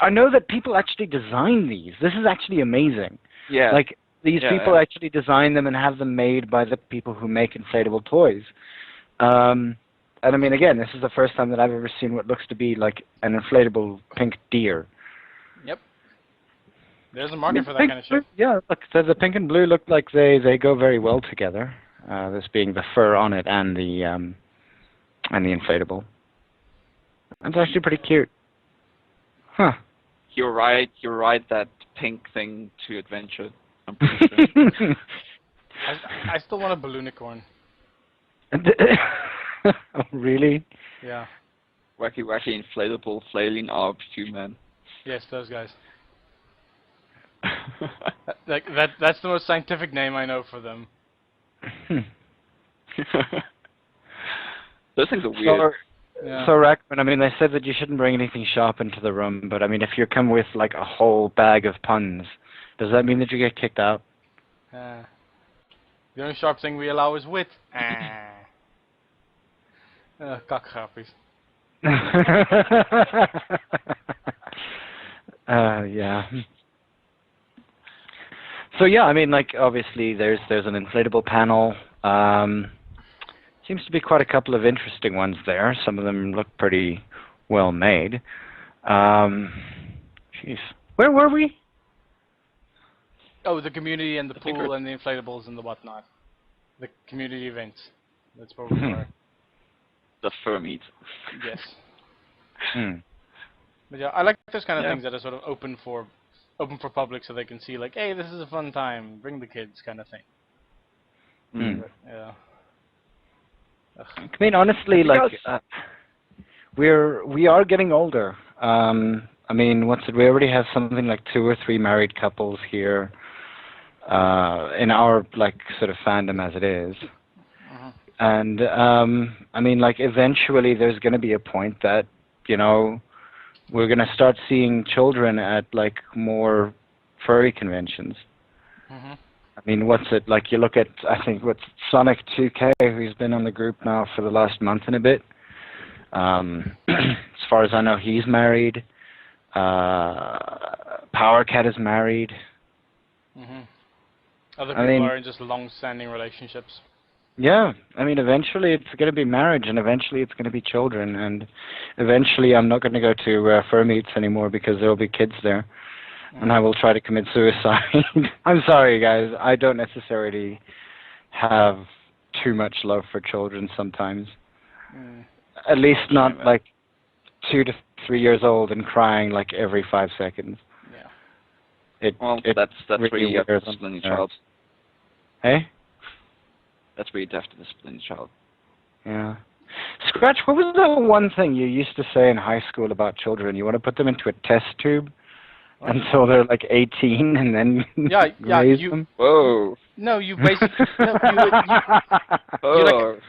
I know that people actually design these. This is actually amazing. Yeah. Like these people actually design them and have them made by the people who make inflatable toys. And I mean, again, this is the first time that I've ever seen what looks to be like an inflatable pink deer. Yep. There's a market for that kind of shit. Yeah, look, so the pink and blue look like they go very well together. This being the fur on it and the inflatable. That's actually pretty cute. Huh. You're right. That pink thing to adventure. I'm pretty sure. I still want a balloonicorn. Oh, really? Yeah. Wacky inflatable flailing arm tube man. Yes, those guys. That's the most scientific name I know for them. Those things are weird. So, Rackman, I mean, they said that you shouldn't bring anything sharp into the room, but I mean, if you come with like a whole bag of puns, does that mean that you get kicked out? The only sharp thing we allow is wit. Kakgrappies. Yeah. So yeah, I mean, like obviously there's an inflatable panel. Seems to be quite a couple of interesting ones there. Some of them look pretty well made. Jeez, where were we? Oh, the community and the pool and the inflatables and the whatnot. The community events. That's where we were. The fur meet. Yes. Hmm. But yeah, I like those kind of things that are sort of open for public, so they can see like, hey, this is a fun time. Bring the kids, kind of thing. Hmm. But, yeah. Ugh. I mean, honestly, like we are getting older. I mean, we already have something like 2 or 3 married couples here in our like sort of fandom as it is. And I mean, like eventually there's going to be a point that, you know, we're going to start seeing children at like more furry conventions. I mean, what's it like? You look at, I think, what's Sonic 2K, who's been on the group now for the last month and a bit. As far as I know, he's married. Powercat is married. Other people are in just long-standing relationships. Yeah, I mean, eventually it's going to be marriage, and eventually it's going to be children, and eventually I'm not going to go to fur meets anymore because there will be kids there, and I will try to commit suicide. I'm sorry, guys. I don't necessarily have too much love for children sometimes. At least not like 2 to 3 years old and crying like every 5 seconds. Yeah. That's really where you have to discipline your child. Hey? That's where you have to discipline your child. Yeah. Scratch, what was the one thing you used to say in high school about children? You want to put them into a test tube until they're like 18 and then raise them? Whoa. No, you basically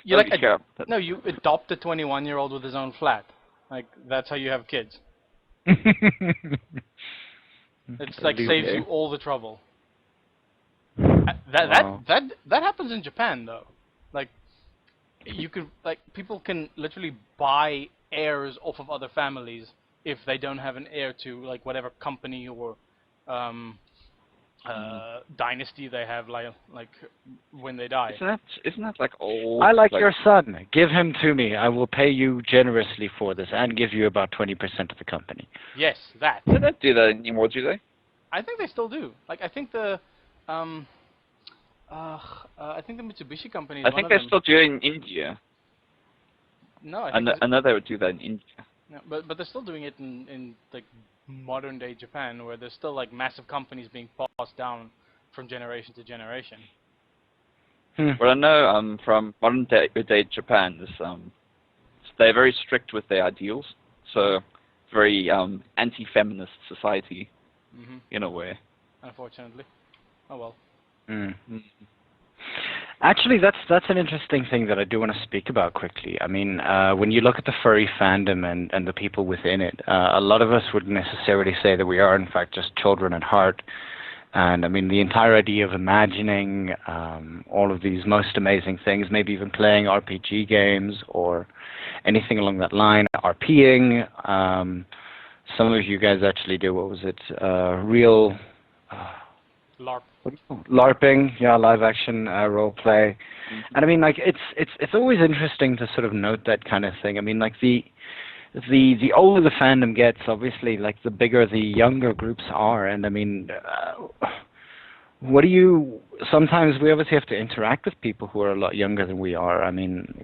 you adopt a 21-year-old with his own flat. Like that's how you have kids. It's like saves you all the trouble. That happens in Japan though. Like you could people can literally buy heirs off of other families if they don't have an heir to like whatever company or dynasty they have like when they die. Isn't that like old? I like your son. Give him to me. I will pay you generously for this and give you about 20% of the company. Yes, that. They don't do that anymore, do they? I think they still do. Like I think the Mitsubishi company. I think they still do it in India. No, I know they would do that in India. Yeah, but they're still doing it in like modern day Japan, where there's still like massive companies being passed down from generation to generation. Well, I know from modern day Japan, they're very strict with their ideals, so very anti-feminist society in a way. Unfortunately, oh well. Actually, that's an interesting thing that I do want to speak about quickly. I mean, when you look at the furry fandom and the people within it, a lot of us wouldn't necessarily say that we are, in fact, just children at heart. And I mean, the entire idea of imagining all of these most amazing things, maybe even playing RPG games or anything along that line, RPing. Some of you guys actually do, what was it, real... LARP. LARPing, yeah, live action role play, and I mean, like it's always interesting to sort of note that kind of thing. I mean, like the older the fandom gets, obviously, like the bigger the younger groups are, and I mean, sometimes we obviously have to interact with people who are a lot younger than we are. I mean,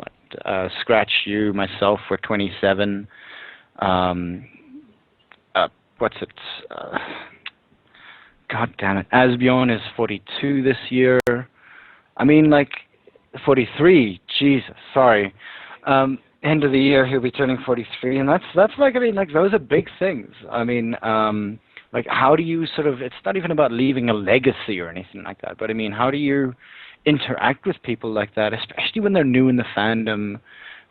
Scratch, you, myself, we're 27. What's it? God damn it. Asbjorn is 42 this year. I mean, like, 43. Jesus, sorry. End of the year, he'll be turning 43. And that's like, I mean, like, those are big things. I mean, like, how do you sort of, it's not even about leaving a legacy or anything like that, but I mean, how do you interact with people like that, especially when they're new in the fandom,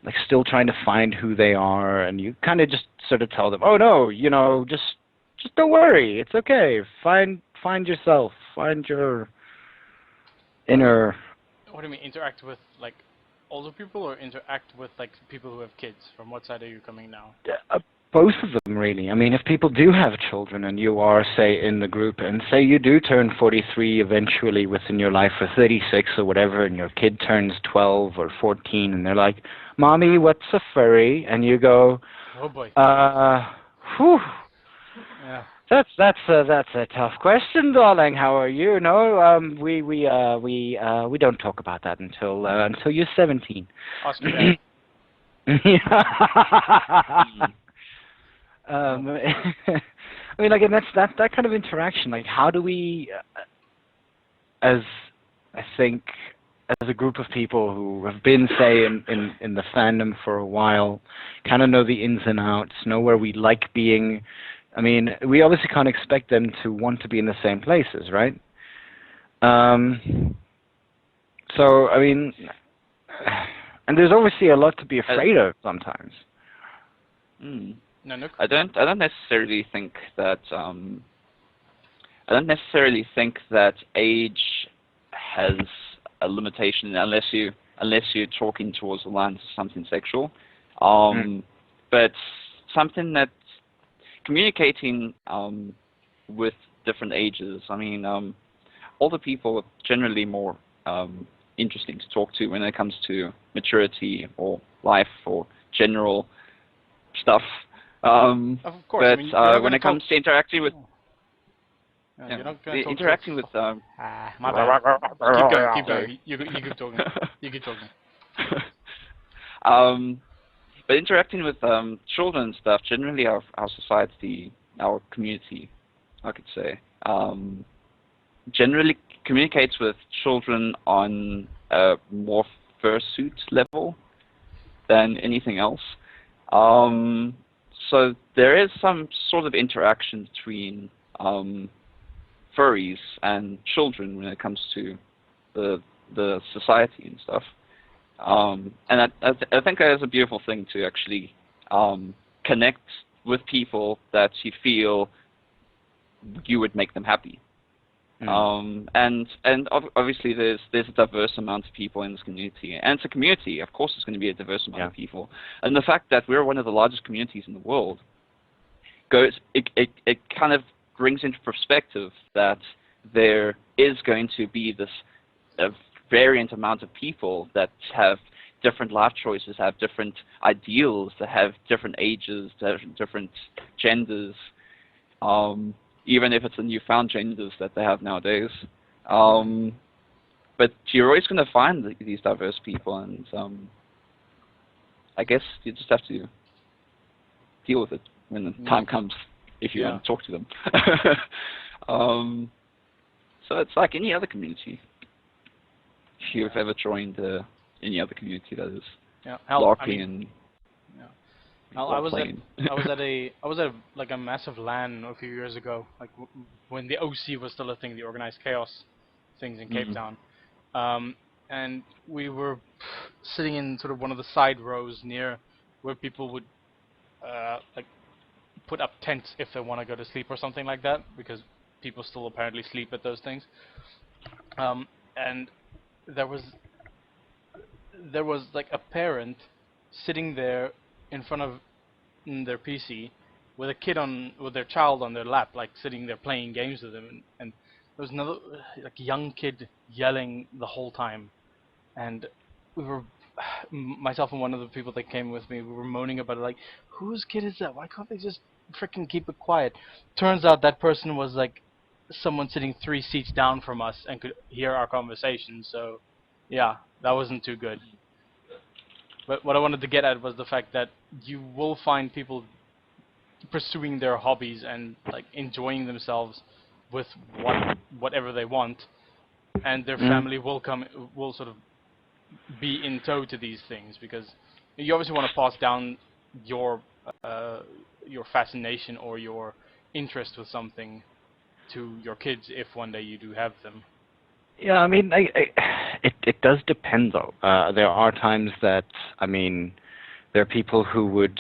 like, still trying to find who they are, and you kind of just sort of tell them, oh, no, you know, just don't worry, it's okay. Find yourself. Find your inner. What do you mean interact with like older people or interact with like people who have kids? From what side are you coming now? Both of them, really. I mean, if people do have children and you are, say, in the group, and say you do turn 43 eventually within your life, or 36 or whatever, and your kid turns 12 or 14, and they're like, "Mommy, what's a furry?" And you go, Oh boy. Whew. Yeah. That's a tough question, darling. How are you? No, we don't talk about that until you're 17. Oscar Dad. Yeah. I mean, like, and that's that kind of interaction. Like, how do we, as I think, as a group of people who have been, say, in the fandom for a while, kind of know the ins and outs, know where we like being. I mean, we obviously can't expect them to want to be in the same places, right? So, I mean, and there's obviously a lot to be afraid of sometimes. Nanukk? I don't necessarily think that age has a limitation unless you're talking towards the lines of something sexual. But something that communicating with different ages. I mean, older people are generally more interesting to talk to when it comes to maturity or life or general stuff. Of course. But I mean, you're not when it comes to interacting with you're not gonna talk interacting with my bad. Keep going. You keep talking. You keep talking. But interacting with children and stuff, generally our society, our community, I could say, generally communicates with children on a more fursuit level than anything else. So there is some sort of interaction between furries and children when it comes to the society and stuff. And I think that is a beautiful thing to actually connect with people that you feel you would make them happy. And obviously there's a diverse amount of people in this community, and it's a community. Of course, it's going to be a diverse amount of people. And the fact that we're one of the largest communities in the world it kind of brings into perspective that there is going to be this variant amount of people that have different life choices, have different ideals, that have different ages, that have different genders, even if it's the newfound genders that they have nowadays. But you're always going to find these diverse people, and I guess you just have to deal with it when the time comes, if you want to talk to them. So it's like any other community. If you've ever joined any other community, that is. Yeah. LARPing I was at like a massive LAN a few years ago, like when the OC was still a thing, the organized chaos things in Cape Town, and we were sitting in sort of one of the side rows near where people would like put up tents if they want to go to sleep or something like that, because people still apparently sleep at those things, and there was like a parent sitting there in front of their PC with their child on their lap, like sitting there playing games with them, and there was another like young kid yelling the whole time, and we were myself and one of the people that came with me, we were moaning about it, like, whose kid is that? Why can't they just freaking keep it quiet? Turns out that person was like someone sitting 3 seats down from us and could hear our conversation. So yeah, that wasn't too good. But what I wanted to get at was the fact that you will find people pursuing their hobbies and like enjoying themselves with whatever they want, and their family will sort of be in tow to these things, because you obviously want to pass down your fascination or your interest with something to your kids if one day you do have them. Yeah, I mean, it does depend, though. There are times that, I mean, there are people who would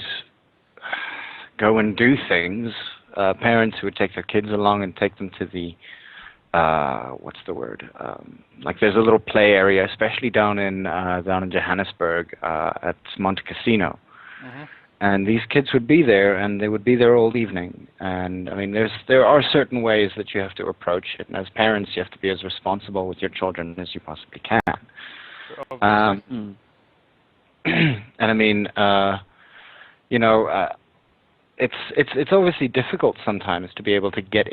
go and do things, parents who would take their kids along and take them to the what's the word? Like there's a little play area, especially down in Johannesburg at Monte Casino. Mm-hmm. And these kids would be there, and they would be there all evening. And I mean, there are certain ways that you have to approach it. And as parents, you have to be as responsible with your children as you possibly can. And I mean, you know, it's obviously difficult sometimes to be able to get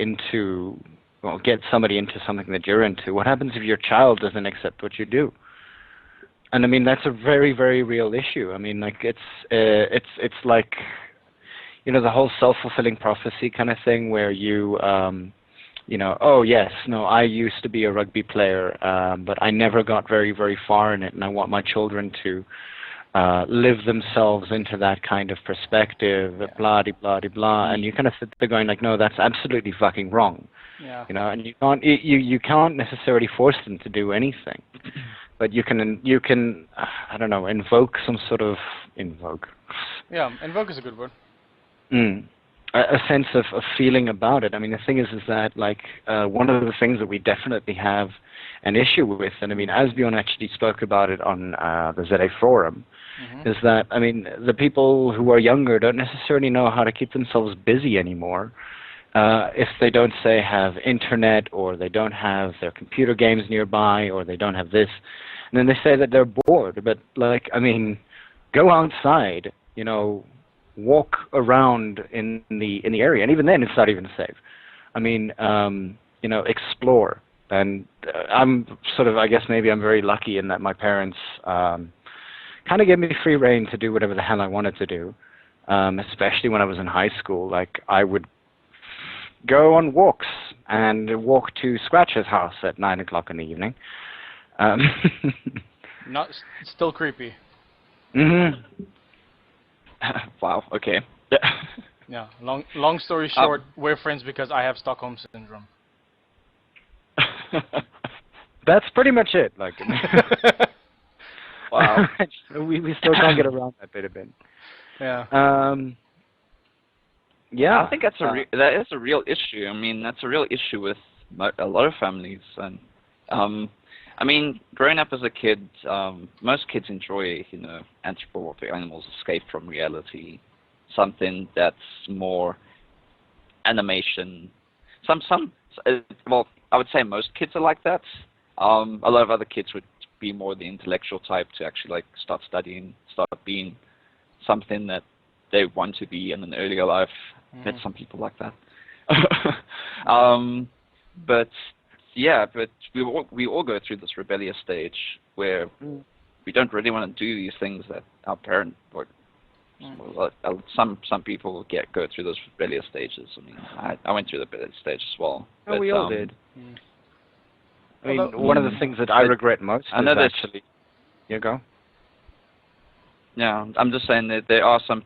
somebody into something that you're into. What happens if your child doesn't accept what you do? And I mean, that's a very, very real issue. I mean, like it's like, you know, the whole self-fulfilling prophecy kind of thing, where you know, oh yes, no, I used to be a rugby player, but I never got very, very far in it, and I want my children to live themselves into that kind of perspective, blah de blah de blah, and you kind of sit there going like, no, that's absolutely fucking wrong. Yeah. You know, and you can't necessarily force them to do anything. But you can I don't know, invoke some sort of Yeah, invoke is a good word. A sense of feeling about it. I mean, the thing is that like one of the things that we definitely have an issue with, and I mean, Asbjorn actually spoke about it on the ZA forum, is that I mean, the people who are younger don't necessarily know how to keep themselves busy anymore. If they don't, say, have internet, or they don't have their computer games nearby, or they don't have this, and then they say that they're bored. But, like, I mean, go outside, you know, walk around in the area, and even then it's not even safe. I mean, you know, explore. And I'm sort of, I guess maybe I'm very lucky in that my parents kind of gave me free rein to do whatever the hell I wanted to do, especially when I was in high school. Like, I would go on walks and walk to Scratch's house at 9 o'clock in the evening. Not still creepy. Wow. Okay. Yeah. Long story short, we're friends because I have Stockholm syndrome. That's pretty much it. Like, wow. we still can't get around that bit a bit. Yeah. Yeah, I think that is a real issue. I mean, that's a real issue with a lot of families. And I mean, growing up as a kid, most kids enjoy, you know, anthropomorphic animals, escape from reality, something that's more animation. Well, I would say most kids are like that. A lot of other kids would be more the intellectual type to actually like start studying, start being something that they want to be in an earlier life. Met some people like that. But yeah, but we all go through this rebellious stage where we don't really want to do these things that our parents or some people go through those rebellious stages. I mean, I went through the rebellious stage as well. Oh, but, we all did. I mean, one of the things that I regret most is actually. You go. Yeah, I'm just saying that there are some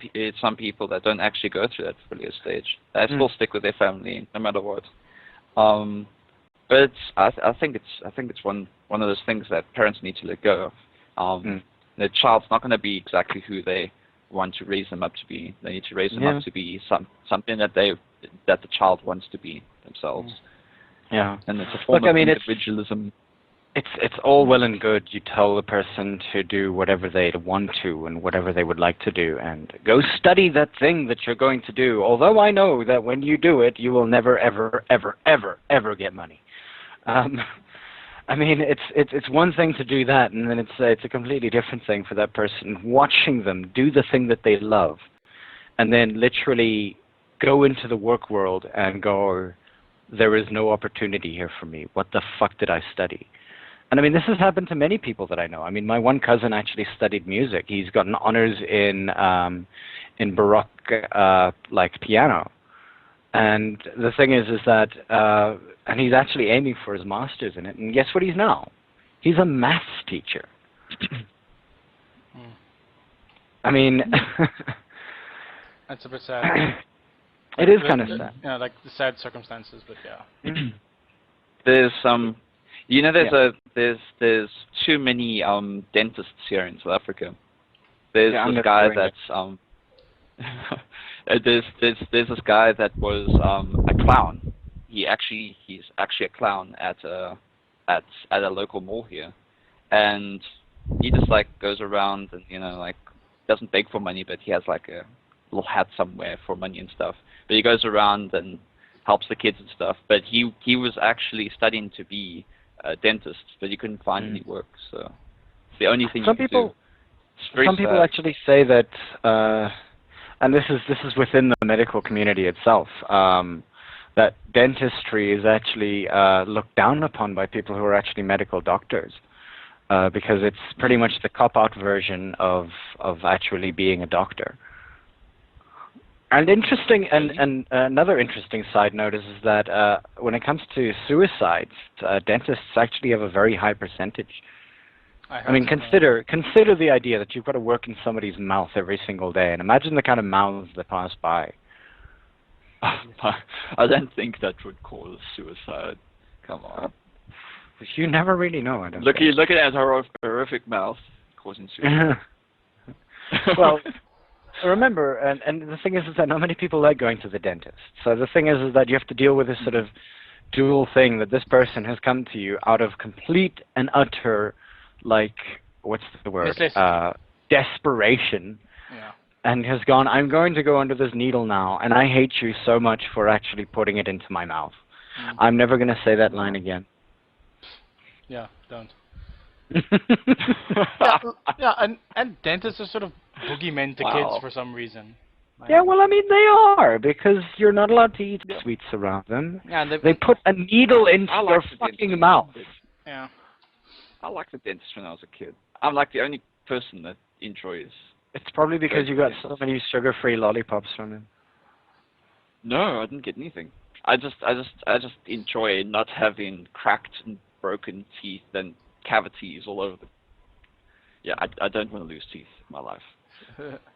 people that don't actually go through that rebellious stage. They still stick with their family no matter what. But I think it's one of those things that parents need to let go of. The child's not going to be exactly who they want to raise them up to be. They need to raise them up to be something that the child wants to be themselves. Yeah, and it's a form of individualism. It's all well and good. You tell the person to do whatever they want to and whatever they would like to do, and go study that thing that you're going to do. Although I know that when you do it, you will never, ever, ever, ever, ever get money. I mean, it's one thing to do that, and then it's a completely different thing for that person watching them do the thing that they love, and then literally go into the work world and go, there is no opportunity here for me. What the fuck did I study? And I mean, this has happened to many people that I know. I mean, my one cousin actually studied music. He's gotten honors in Baroque, like piano. And the thing is that, and he's actually aiming for his master's in it. And guess what he's now? He's a maths teacher. I mean, that's a bit sad. It is kind of sad. Yeah, like the sad circumstances, but yeah. There's there's too many dentists here in South Africa. There's this guy that's there's this guy that was a clown, he's actually a clown at a local mall here, and he just like goes around and like doesn't beg for money, but he has like a little hat somewhere for money and stuff. But he goes around and helps the kids and stuff. But he was actually studying to be a dentist, but he couldn't find any work, so it's the only thing Some you people, can do. some people actually say that, and this is within the medical community itself, that dentistry is actually looked down upon by people who are actually medical doctors, because it's pretty much the cop-out version of actually being a doctor. And interesting, and another interesting side note is that when it comes to suicides, dentists actually have a very high percentage. I mean, consider the idea that you've got to work in somebody's mouth every single day, and imagine the kind of mouths that pass by. I don't think that would cause suicide. Come on. You never really know. I don't. Look at that horrific mouth causing suicide. Well. Remember, and the thing is that not many people like going to the dentist. So the thing is that you have to deal with this sort of dual thing that this person has come to you out of complete and utter, like, what's the word? Desperation. Yeah. And has gone, I'm going to go under this needle now, and I hate you so much for actually putting it into my mouth. I'm never going to say that line again. Yeah, don't. yeah, and dentists are sort of boogeymen to kids for some reason. Yeah, well, I mean, they are, because you're not allowed to eat sweets around them. Yeah, they put a needle into your fucking mouth. Yeah. I liked the dentist when I was a kid. I'm like the only person that enjoys. It's probably because you got so many sugar-free lollipops from him. No, I didn't get anything. I just enjoy not having cracked and broken teeth and cavities all over the. Yeah, I don't want to lose teeth in my life.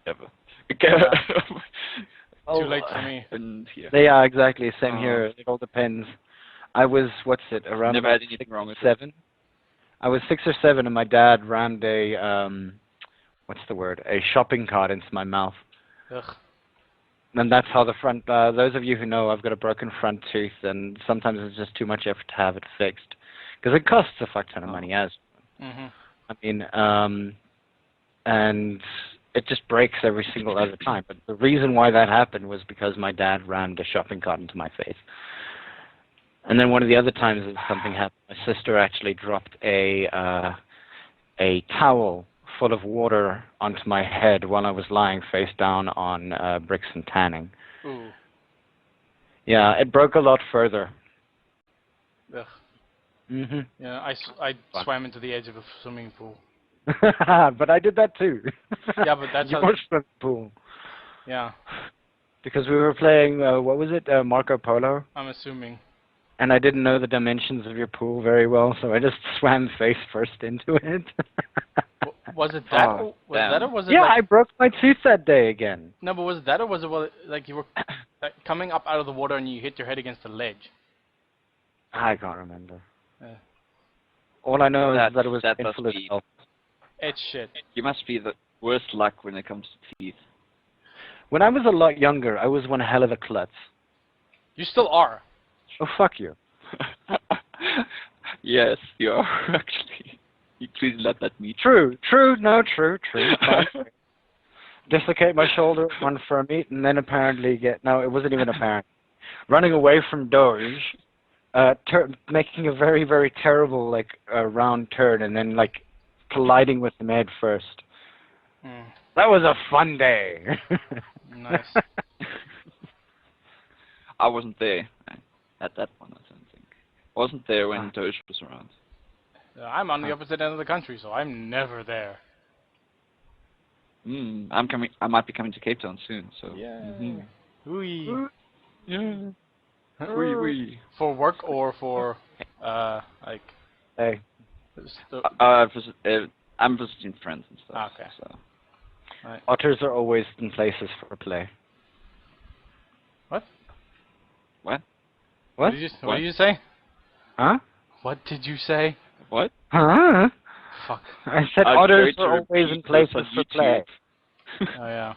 Ever. Too late for me. And, yeah. Yeah, exactly. Same here. It all depends. I was, around never had anything wrong with 7? It. I was 6 or 7, and my dad rammed a, a shopping cart into my mouth. Ugh. And that's how the front, those of you who know, I've got a broken front tooth, and sometimes it's just too much effort to have it fixed. Because it costs a fuck ton of money, as. Mm-hmm. I mean, and it just breaks every single other time. But the reason why that happened was because my dad rammed a shopping cart into my face. And then one of the other times that something happened, my sister actually dropped a towel full of water onto my head while I was lying face down on bricks and tanning. Ooh. Yeah, it broke a lot further. Ugh. Mm-hmm. Yeah, I swam into the edge of a swimming pool. But I did that too. Yeah, but that's your swimming pool. Yeah. Because we were playing, what was it, Marco Polo? I'm assuming. And I didn't know the dimensions of your pool very well, so I just swam face first into it. Was it that? Was that, or was it? Yeah, like, I broke my tooth that day again. No, but was it that, or was it like you were coming up out of the water and you hit your head against a ledge? I can't remember. All I know is that it was painful as hell. It's shit. You must be the worst luck when it comes to teeth. When I was a lot younger, I was one hell of a klutz. You still are. Oh, fuck you. Yes, you are, actually. You please let that meet. True. True. Dislocate my shoulder, one for a meet, and then apparently no, it wasn't even apparent. Running away from Doge, making a very, very terrible, round turn, and then, colliding with him head first. Mm. That was a fun day. Nice. I wasn't there at that one, I don't think. I wasn't there when Doge was around. I'm on the opposite end of the country, so I'm never there. I might be coming to Cape Town soon, so. Yeah. Mm-hmm. Ooh. Yeah. Wee. For work or for Hey. I'm visiting friends and stuff. Okay. So. Right. Otters are always in places for play. What? What? What did you say? Huh? What did you say? What? Huh? Fuck. I said otters are always in places for play. Oh yeah.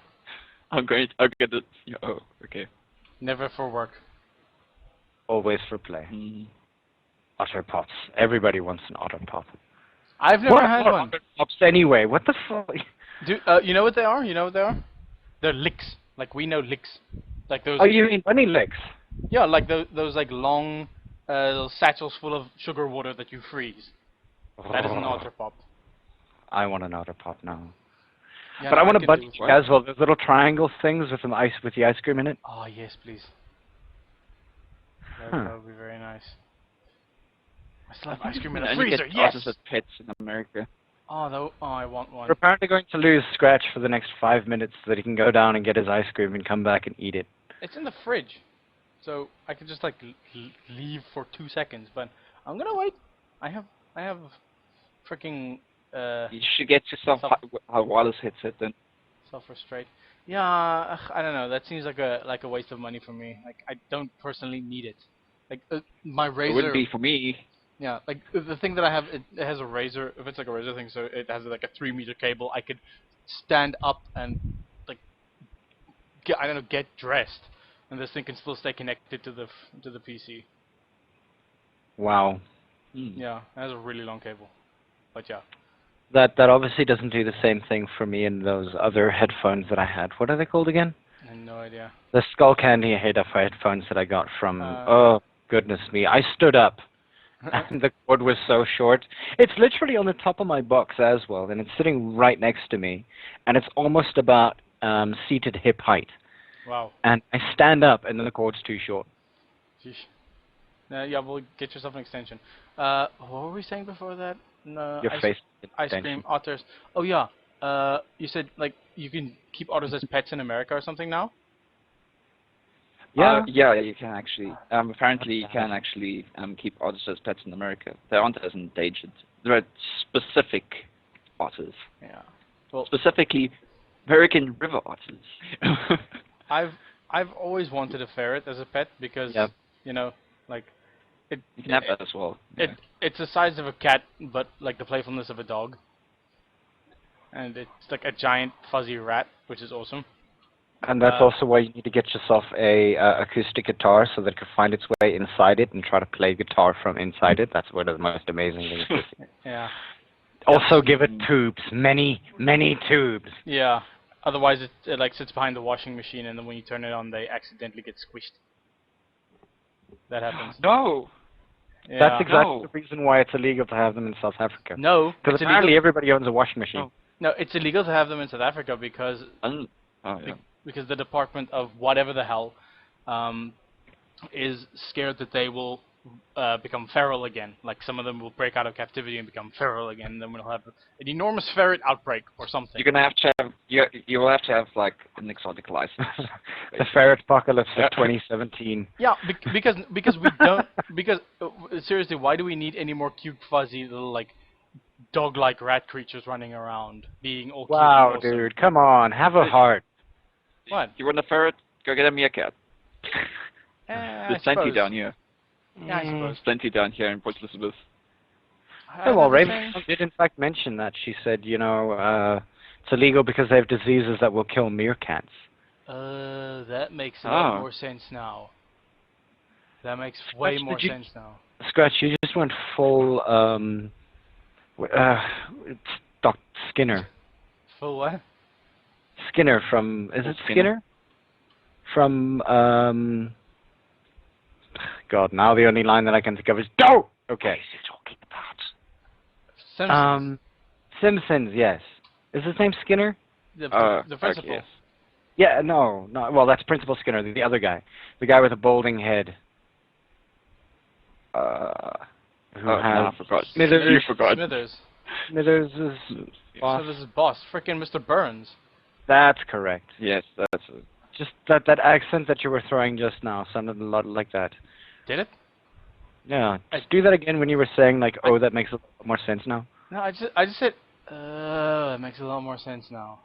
I'll get it. Oh, okay. Never for work. Always for play. Mm. Otter pops. Everybody wants an otter pop. I've never What had are one. otter pops anyway? What the fuck? Do you know what they are? You know what they are? They're licks. Like we know licks. Like those. Oh, you mean bunny licks? Yeah, like those like long little satchels full of sugar water that you freeze. That is an otter pop. I want an otter pop now. Yeah, But no, I want a can bunny do- lick as well. Those little triangle things with the ice cream in it. Oh yes, please. Huh. That would be very nice. I still have I ice cream think in a you only freezer. get Yes. otters as pets in America. Oh, I want one. We're apparently going to lose Scratch for the next 5 minutes so that he can go down and get his ice cream and come back and eat it. It's in the fridge, so I could just like leave for 2 seconds. But I'm gonna wait. I have freaking You should get yourself a wireless headset then. self-restraint. Yeah, I don't know. That seems like a waste of money for me. Like I don't personally need it. Like my It razor. wouldn't be for me. Yeah, like the thing that I have, it has a razor. If it's like a razor thing, so it has like a 3-meter cable. I could stand up and like get dressed, and this thing can still stay connected to the PC. Wow. Mm. Yeah, it has a really long cable. But yeah. That obviously doesn't do the same thing for me in those other headphones that I had. What are they called again? I have no idea. The Skull Candy headphones that I got from... Uh, oh, goodness me. I stood up. And the cord was so short. It's literally on the top of my box as well, and it's sitting right next to me. And it's almost about seated hip height. Wow. And I stand up, and then the cord's too short. Sheesh. Yeah, well, get yourself an extension. What were we saying before that? No, Your face. ice cream, otters. Oh yeah. You said like you can keep otters as pets in America or something now? Yeah. Yeah, you can actually. Apparently, you can actually keep otters as pets in America. They aren't as endangered. There are specific otters. Yeah. Well, Specifically, American river otters. I've always wanted a ferret as a pet because Yep. you know, like it. You can have that as well. It's the size of a cat, but like the playfulness of a dog. And it's like a giant fuzzy rat, which is awesome. And that's also why you need to get yourself a acoustic guitar so that it can find its way inside it and try to play guitar from inside it. That's one of the most amazing things to see. Yeah. Also give it tubes, many tubes. Yeah. Otherwise, it like sits behind the washing machine, and then when you turn it on, they accidentally get squished. That happens. No. Yeah. That's exactly No. the reason why it's illegal to have them in South Africa. No, Because it's apparently illegal. everybody owns a washing machine. No, it's illegal to have them in South Africa because Oh, yeah. because the Department of whatever the hell is scared that they will become feral again. Like some of them will break out of captivity and become feral again, and then we'll have an enormous ferret outbreak or something. You're gonna have to have you will have to have like an exotic license. The ferret apocalypse of 2017. Yeah, because we don't because seriously, why do we need any more cute fuzzy little like dog-like rat creatures running around being all cute Wow, and awesome? dude, come on, have a heart. What? You want a ferret? Go get a meerkat. I There's plenty suppose. down here. Yeah, I suppose. There's plenty down here in Port Elizabeth. Oh, well, Another Raven thing- did in fact mention that. She said, you know, it's illegal because they have diseases that will kill meerkats. That makes a lot Oh. more sense now. That makes way Scratch, more did you- sense now. Scratch, you just went full, it's Dr. Skinner. Full what? Skinner from, is it Skinner? From, God, now the only line that I can think of is, go! Okay. What is he talking about? Simpsons. Simpsons, yes. Is his name Skinner? The principal. Okay, yes. Yeah, no, well, that's Principal Skinner, the other guy. The guy with the balding head. Who No, I has forgot. Smithers. You forgot. Smithers. Smithers is boss. So this is boss. Frickin' Mr. Burns. That's correct. Yes, that's it. Just that accent that you were throwing just now sounded a lot like that. Did it? Yeah. Just do that again when you were saying like, oh, that makes a lot more sense now. No, I just said, it makes a lot more sense now.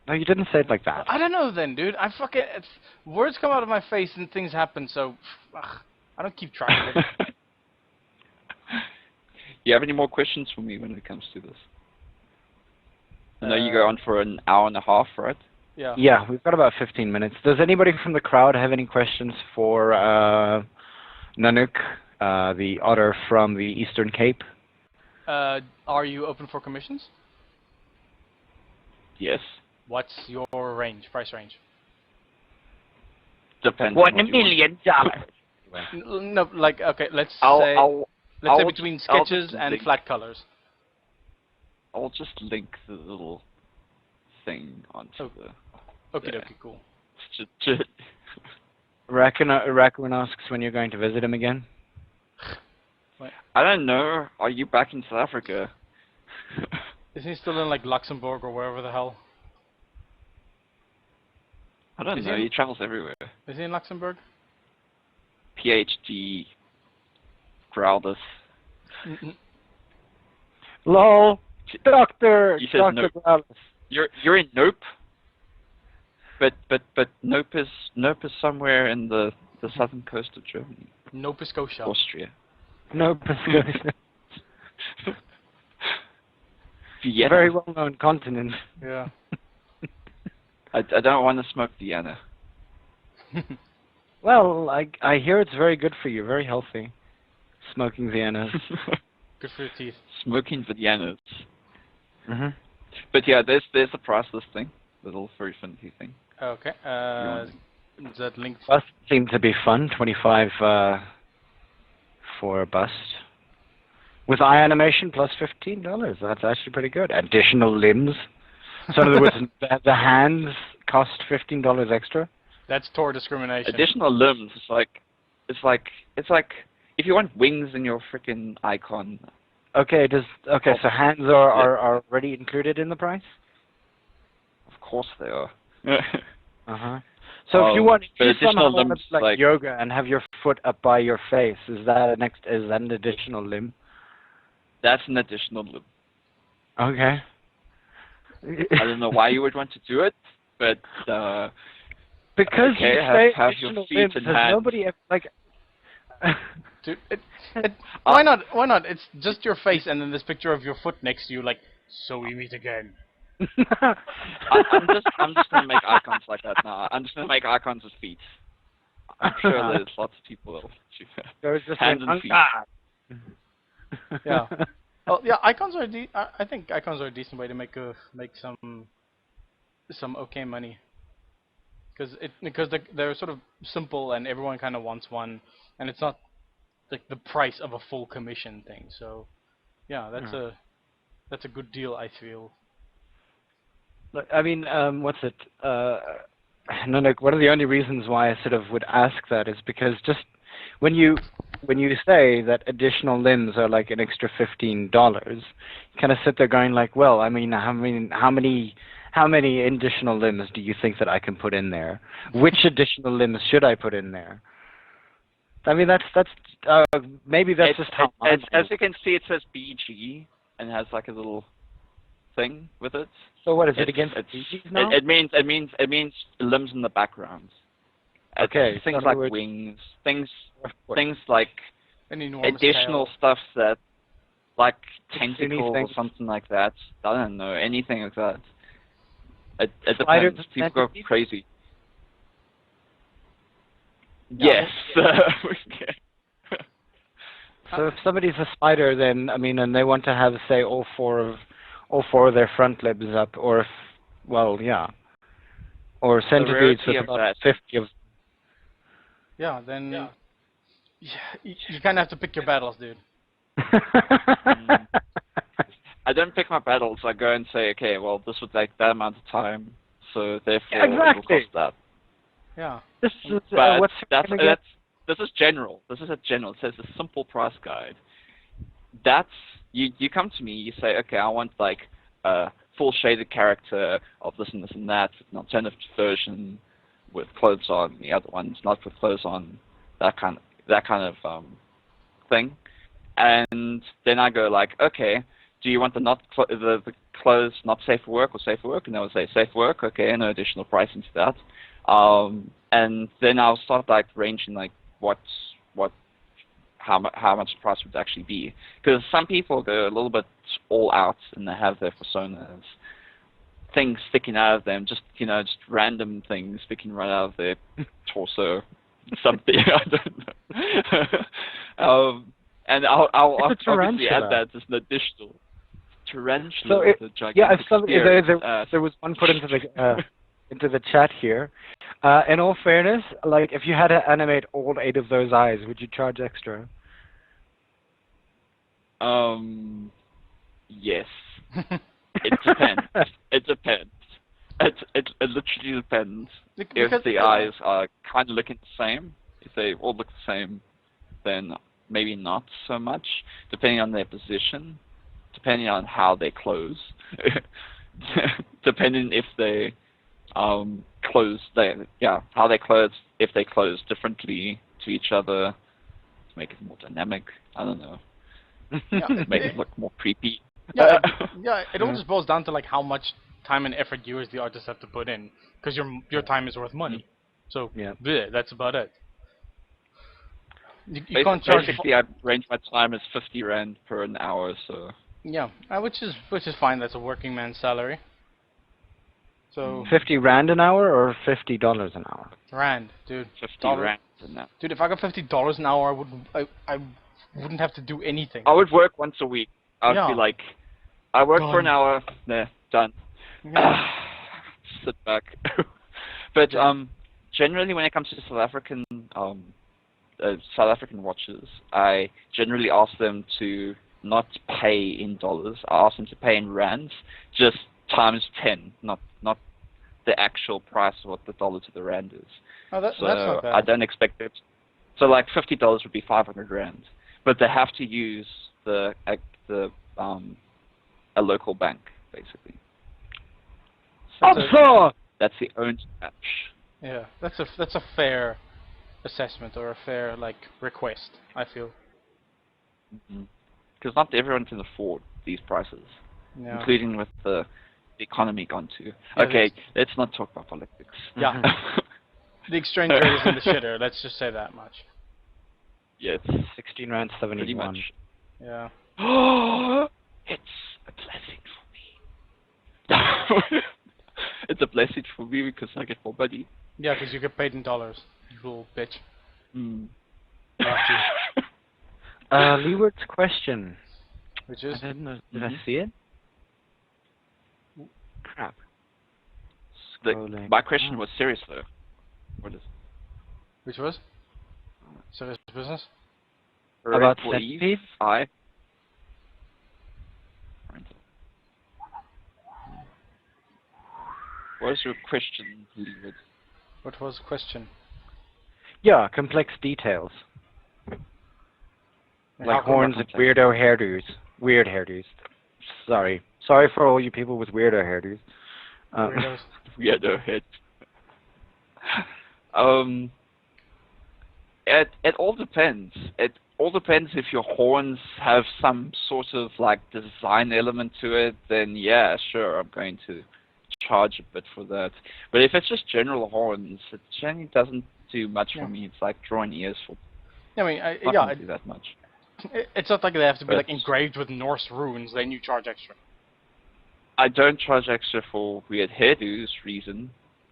No, you didn't say it like that. I don't know then, dude. Words come out of my face and things happen, so I don't keep track of it. You have any more questions for me when it comes to this? I know you go on for an hour and a half, right? Yeah. Yeah, we've got about 15 minutes. Does anybody from the crowd have any questions for Nanukk, the otter from the Eastern Cape. Are you open for commissions? Yes. What's your range, price range? Depends. $1 on what you million. No, like, okay, let's say I'll between just- I'll sketches just and link- flat colors. I'll just link the little thing onto the. Okay, Yeah. okay, cool. Raccoon asks when you're going to visit him again. I don't know. Are you back in South Africa? Isn't he still in like Luxembourg or wherever the hell? I don't Is know. he- He travels everywhere. Is he in Luxembourg? PhD. Growlers. LOL, Doctor. He says Doctor no. Growlers. You're in Nope. But Nope is somewhere in the southern coast of Germany. Nova Scotia. Austria. No, Pacific. Vienna. Very well-known continent. Yeah. I don't want to smoke Vienna. Well, I hear it's very good for you, very healthy. Smoking Vienna. Good for your teeth. Smoking Viennas. Mm-hmm. But yeah, there's the price listing, the little furry fancy thing. Okay. Is that linked? Bust seemed to be fun. 25 for a bust. With eye animation plus $15. That's actually pretty good. Additional limbs. So in other words, the hands cost $15 extra. That's Tor discrimination. Additional limbs is it's like if you want wings in your freaking icon. Okay, so hands are already included in the price? Of course they are. Uh-huh. So if you want but to additional somehow limbs, like yoga and have your foot up by your face, is that an additional limb? That's an additional limb. Okay. I don't know why you would want to do it, but because okay, you say have your additional feet limbs, and has hands. nobody ever, like Dude, why not? Why not? It's just your face and then this picture of your foot next to you, like, so we meet again. I'm just gonna make icons like that now. I'm just gonna make icons with feet. I'm sure there's lots of people that'll do that. There's just Hands and feet. Yeah. Oh yeah, icons are I think icons are a decent way to make some okay money. Because they're sort of simple and everyone kind of wants one, and it's not like the price of a full commission thing. So yeah, that's a good deal, I feel. Look, I mean, what's it? Nanukk, one of the only reasons why I sort of would ask that is because just when you say that additional limbs are like an extra $15, you kind of sit there going like, well, I mean, how many additional limbs do you think that I can put in there? Which additional limbs should I put in there? I mean, that's maybe that's just how. As you can see, it says BG and has like a little thing with it. So what is it against BGs now? It means limbs in the background. Okay. Things so like words, wings, things like An enormous additional tail. stuff that like Skinny tentacles or things. something like that. I don't know, anything like that. It Spiders depends. and People go centipedes? crazy. Yeah. Yes. So if somebody's a spider, then I mean, and they want to have, say, all four of their front limbs up, or if, well, yeah, or centipedes with rarity of about that. 50 of. Yeah, then you kind of have to pick your battles, dude. I don't pick my battles. I go and say, okay, well, this would take that amount of time, so therefore Exactly. it will cost that. Yeah. This is But what's this is general. This is a general. It says a simple price guide. That's you come to me. You say, okay, I want like a full shaded character of this and this and that with an alternative version with clothes on. The other one's not with clothes on. That kind of thing. And then I go like, okay, do you want the clothes not safe for work or safe for work? And they'll say safe for work. Okay, no additional pricing to that. And then I'll start like ranging like how much the price would actually be, because some people go a little bit all out and they have their personas, things sticking out of them, just random things sticking right out of their torso, something. I don't know. And I'll It's a obviously add tarantula. that as an additional tarantula. So With a yeah, gigantic spear. there was one put into the chat here. In all fairness, like if you had to animate all 8 of those eyes, would you charge extra? Yes. It depends. It depends. It literally depends. If the eyes are kind of looking the same, if they all look the same, then maybe not so much. Depending on their position, depending on how they close, depending if they close. How they close. If they close differently to each other to make it more dynamic. I don't know. Make it look more creepy. Yeah, it all just boils down to like how much time and effort you as the artist have to put in, because your time is worth money. So that's about it. You can't charge. Basically, I range my time as 50 rand per an hour, so. Yeah, which is fine. That's a working man's salary. So 50 rand an hour or $50 an hour? Rand, dude. 50 Dollar. rand an hour. Dude, if I got $50 an hour, I wouldn't have to do anything. I would work once a week. I'd be like, I work for an hour, done. Yeah. Sit back. But generally, when it comes to South African watches, I generally ask them to not pay in dollars. I ask them to pay in rands, just times 10, not the actual price of what the dollar to the rand is. Oh, that's so not bad. I don't expect it. So like $50 would be 500 rand, but they have to use a local bank basically. So that's the owned cash. Yeah, that's a fair assessment or a fair request, I feel. Because not everyone can afford these prices, including with the economy gone to. Okay, let's not talk about politics. Yeah. The exchange rate is in the shitter, let's just say that much. Yes. 16 rand 71. Pretty much. Yeah. It's a blessing for me. It's a blessing for me because I get more money. Yeah, because you get paid in dollars, you little bitch. Leeward's question. Which is? I didn't know. Did I see it? Crap. My question was serious though. What is? Which was? Serious business? About centipedes? What was your question, Leeward? What was the question? Yeah, complex details. Like horns and weirdo hairdos. Weird hairdos. Sorry for all you people with weirdo hairdos. Weirdo head. It all depends. It all depends if your horns have some sort of design element to it. Then yeah, sure, I'm going to charge a bit for that. But if it's just general horns, it generally doesn't do much for me. It's like drawing ears for. I mean, not do that much. It's not like they have to be engraved with Norse runes. Then you charge extra. I don't charge extra for weird hairdos reason.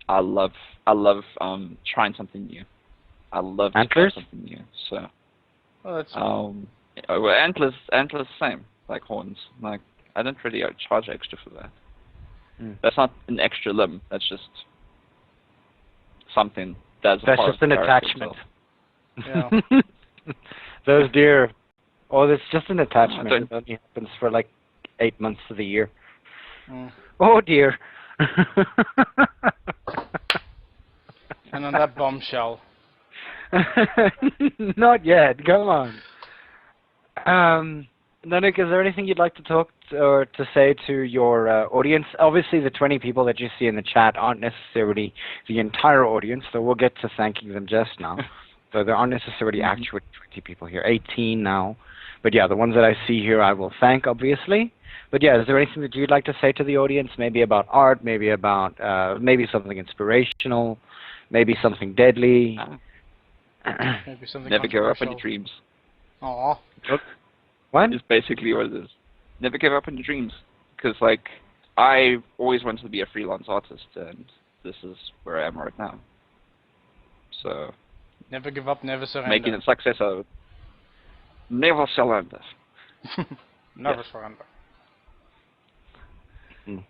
I love trying something new. I love to try something new. So. Well, that's. Antlers same like horns. I don't really charge extra for that. That's not an extra limb. That's just something that's just an attachment. Yeah. Those deer. Oh, it's just an attachment. It only happens for 8 months of the year. Oh dear. And on that bombshell. Not yet. Come on. Nanukk, is there anything you'd like to talk or to say to your audience? Obviously, the 20 people that you see in the chat aren't necessarily the entire audience, so we'll get to thanking them just now. So there aren't necessarily actually 20 people here, 18 now. But yeah, the ones that I see here I will thank, obviously. But yeah, is there anything that you'd like to say to the audience? Maybe about art, maybe about, maybe something inspirational, maybe something deadly. Maybe something Never give up on your dreams. Aww. What? It's basically what it is. Never give up on your dreams. Because, I always wanted to be a freelance artist, and this is where I am right now. So, Never give up, never surrender. making a success of it. Never surrender. Never surrender. Mm.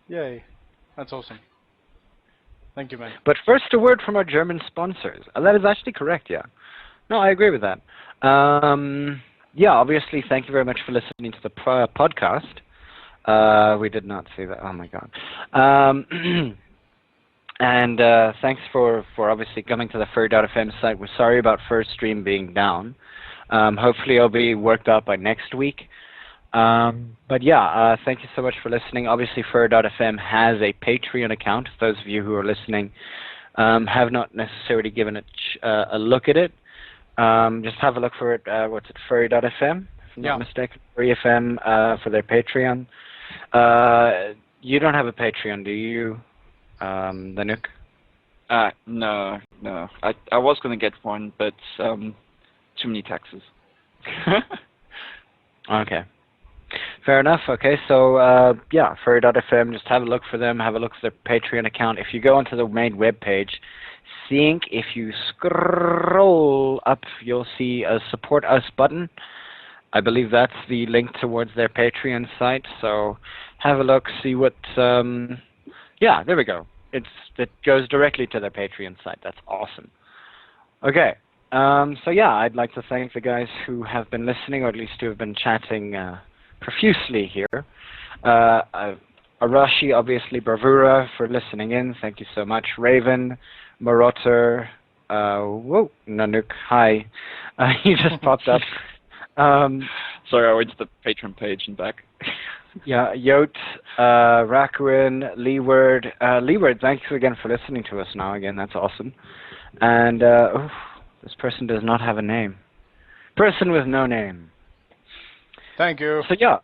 Yay. That's awesome. Thank you, man. But first, a word from our German sponsors. That is actually correct, yeah. No, I agree with that. Yeah, obviously, thank you very much for listening to the podcast. We did not see that. Oh, my God. And thanks for obviously coming to the fur.fm site. We're sorry about first stream being down. Hopefully, it'll be worked out by next week. But yeah, thank you so much for listening. Obviously, fur.fm has a Patreon account. Those of you who are listening have not necessarily given it a look at it. Just have a look for it. What's it? Furry.fm, if I'm not mistaken. Furry.fm for their Patreon. You don't have a Patreon, do you, Nanukk? No. I was going to get one, but too many taxes. Okay. Fair enough. Okay, so yeah, Furry.fm, just have a look for them. Have a look for their Patreon account. If you go onto the main web page, if you scroll up, you'll see a Support Us button. I believe that's the link towards their Patreon site. So have a look, see what. Yeah, there we go. It goes directly to their Patreon site. That's awesome. Okay. So yeah, I'd like to thank the guys who have been listening, or at least who have been chatting profusely here. Arashi, obviously, Bravura for listening in. Thank you so much. Raven, Marotter, whoa, Nanukk, hi. He just popped up. Sorry, I went to the Patreon page and back. Yeah, Yote, Rakuin, Leeward. Leeward, thank you again for listening to us now again. That's awesome. And, this person does not have a name. Person with no name. Thank you. So yeah,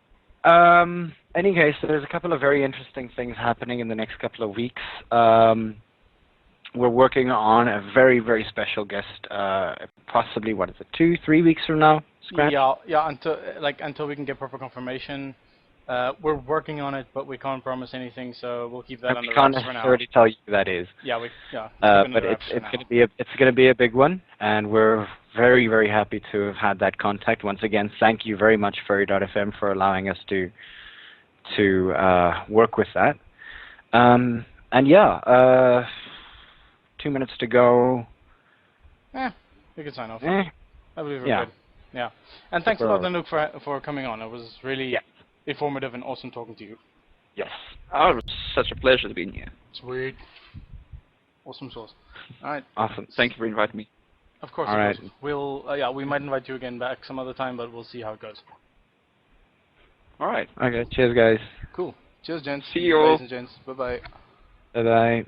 any case, there's a couple of very interesting things happening in the next couple of weeks. We're working on a very, very special guest, possibly, 2-3 weeks from now? Scratch? Yeah, until we can get proper confirmation. We're working on it, but we can't promise anything, so we'll keep that under wraps for now. We can't necessarily tell you who that is. Yeah, but it's going to be a big one, and we're very, very happy to have had that contact. Once again, thank you very much, Furry.fm, for allowing us to work with that. And yeah, 2 minutes to go. We can sign off. I believe we're good. Yeah. And thanks a lot, Nanukk, for coming on. It was really informative and awesome talking to you. Yes. Oh, it was such a pleasure to be here. Sweet. Awesome sauce. All right. Awesome. Thank you for inviting me. Of course. All right. We'll we might invite you again back some other time, but we'll see how it goes. All right. Okay. Cheers, guys. Cool. Cheers, gents. See you all. Ladies and gents. Bye-bye. Bye-bye.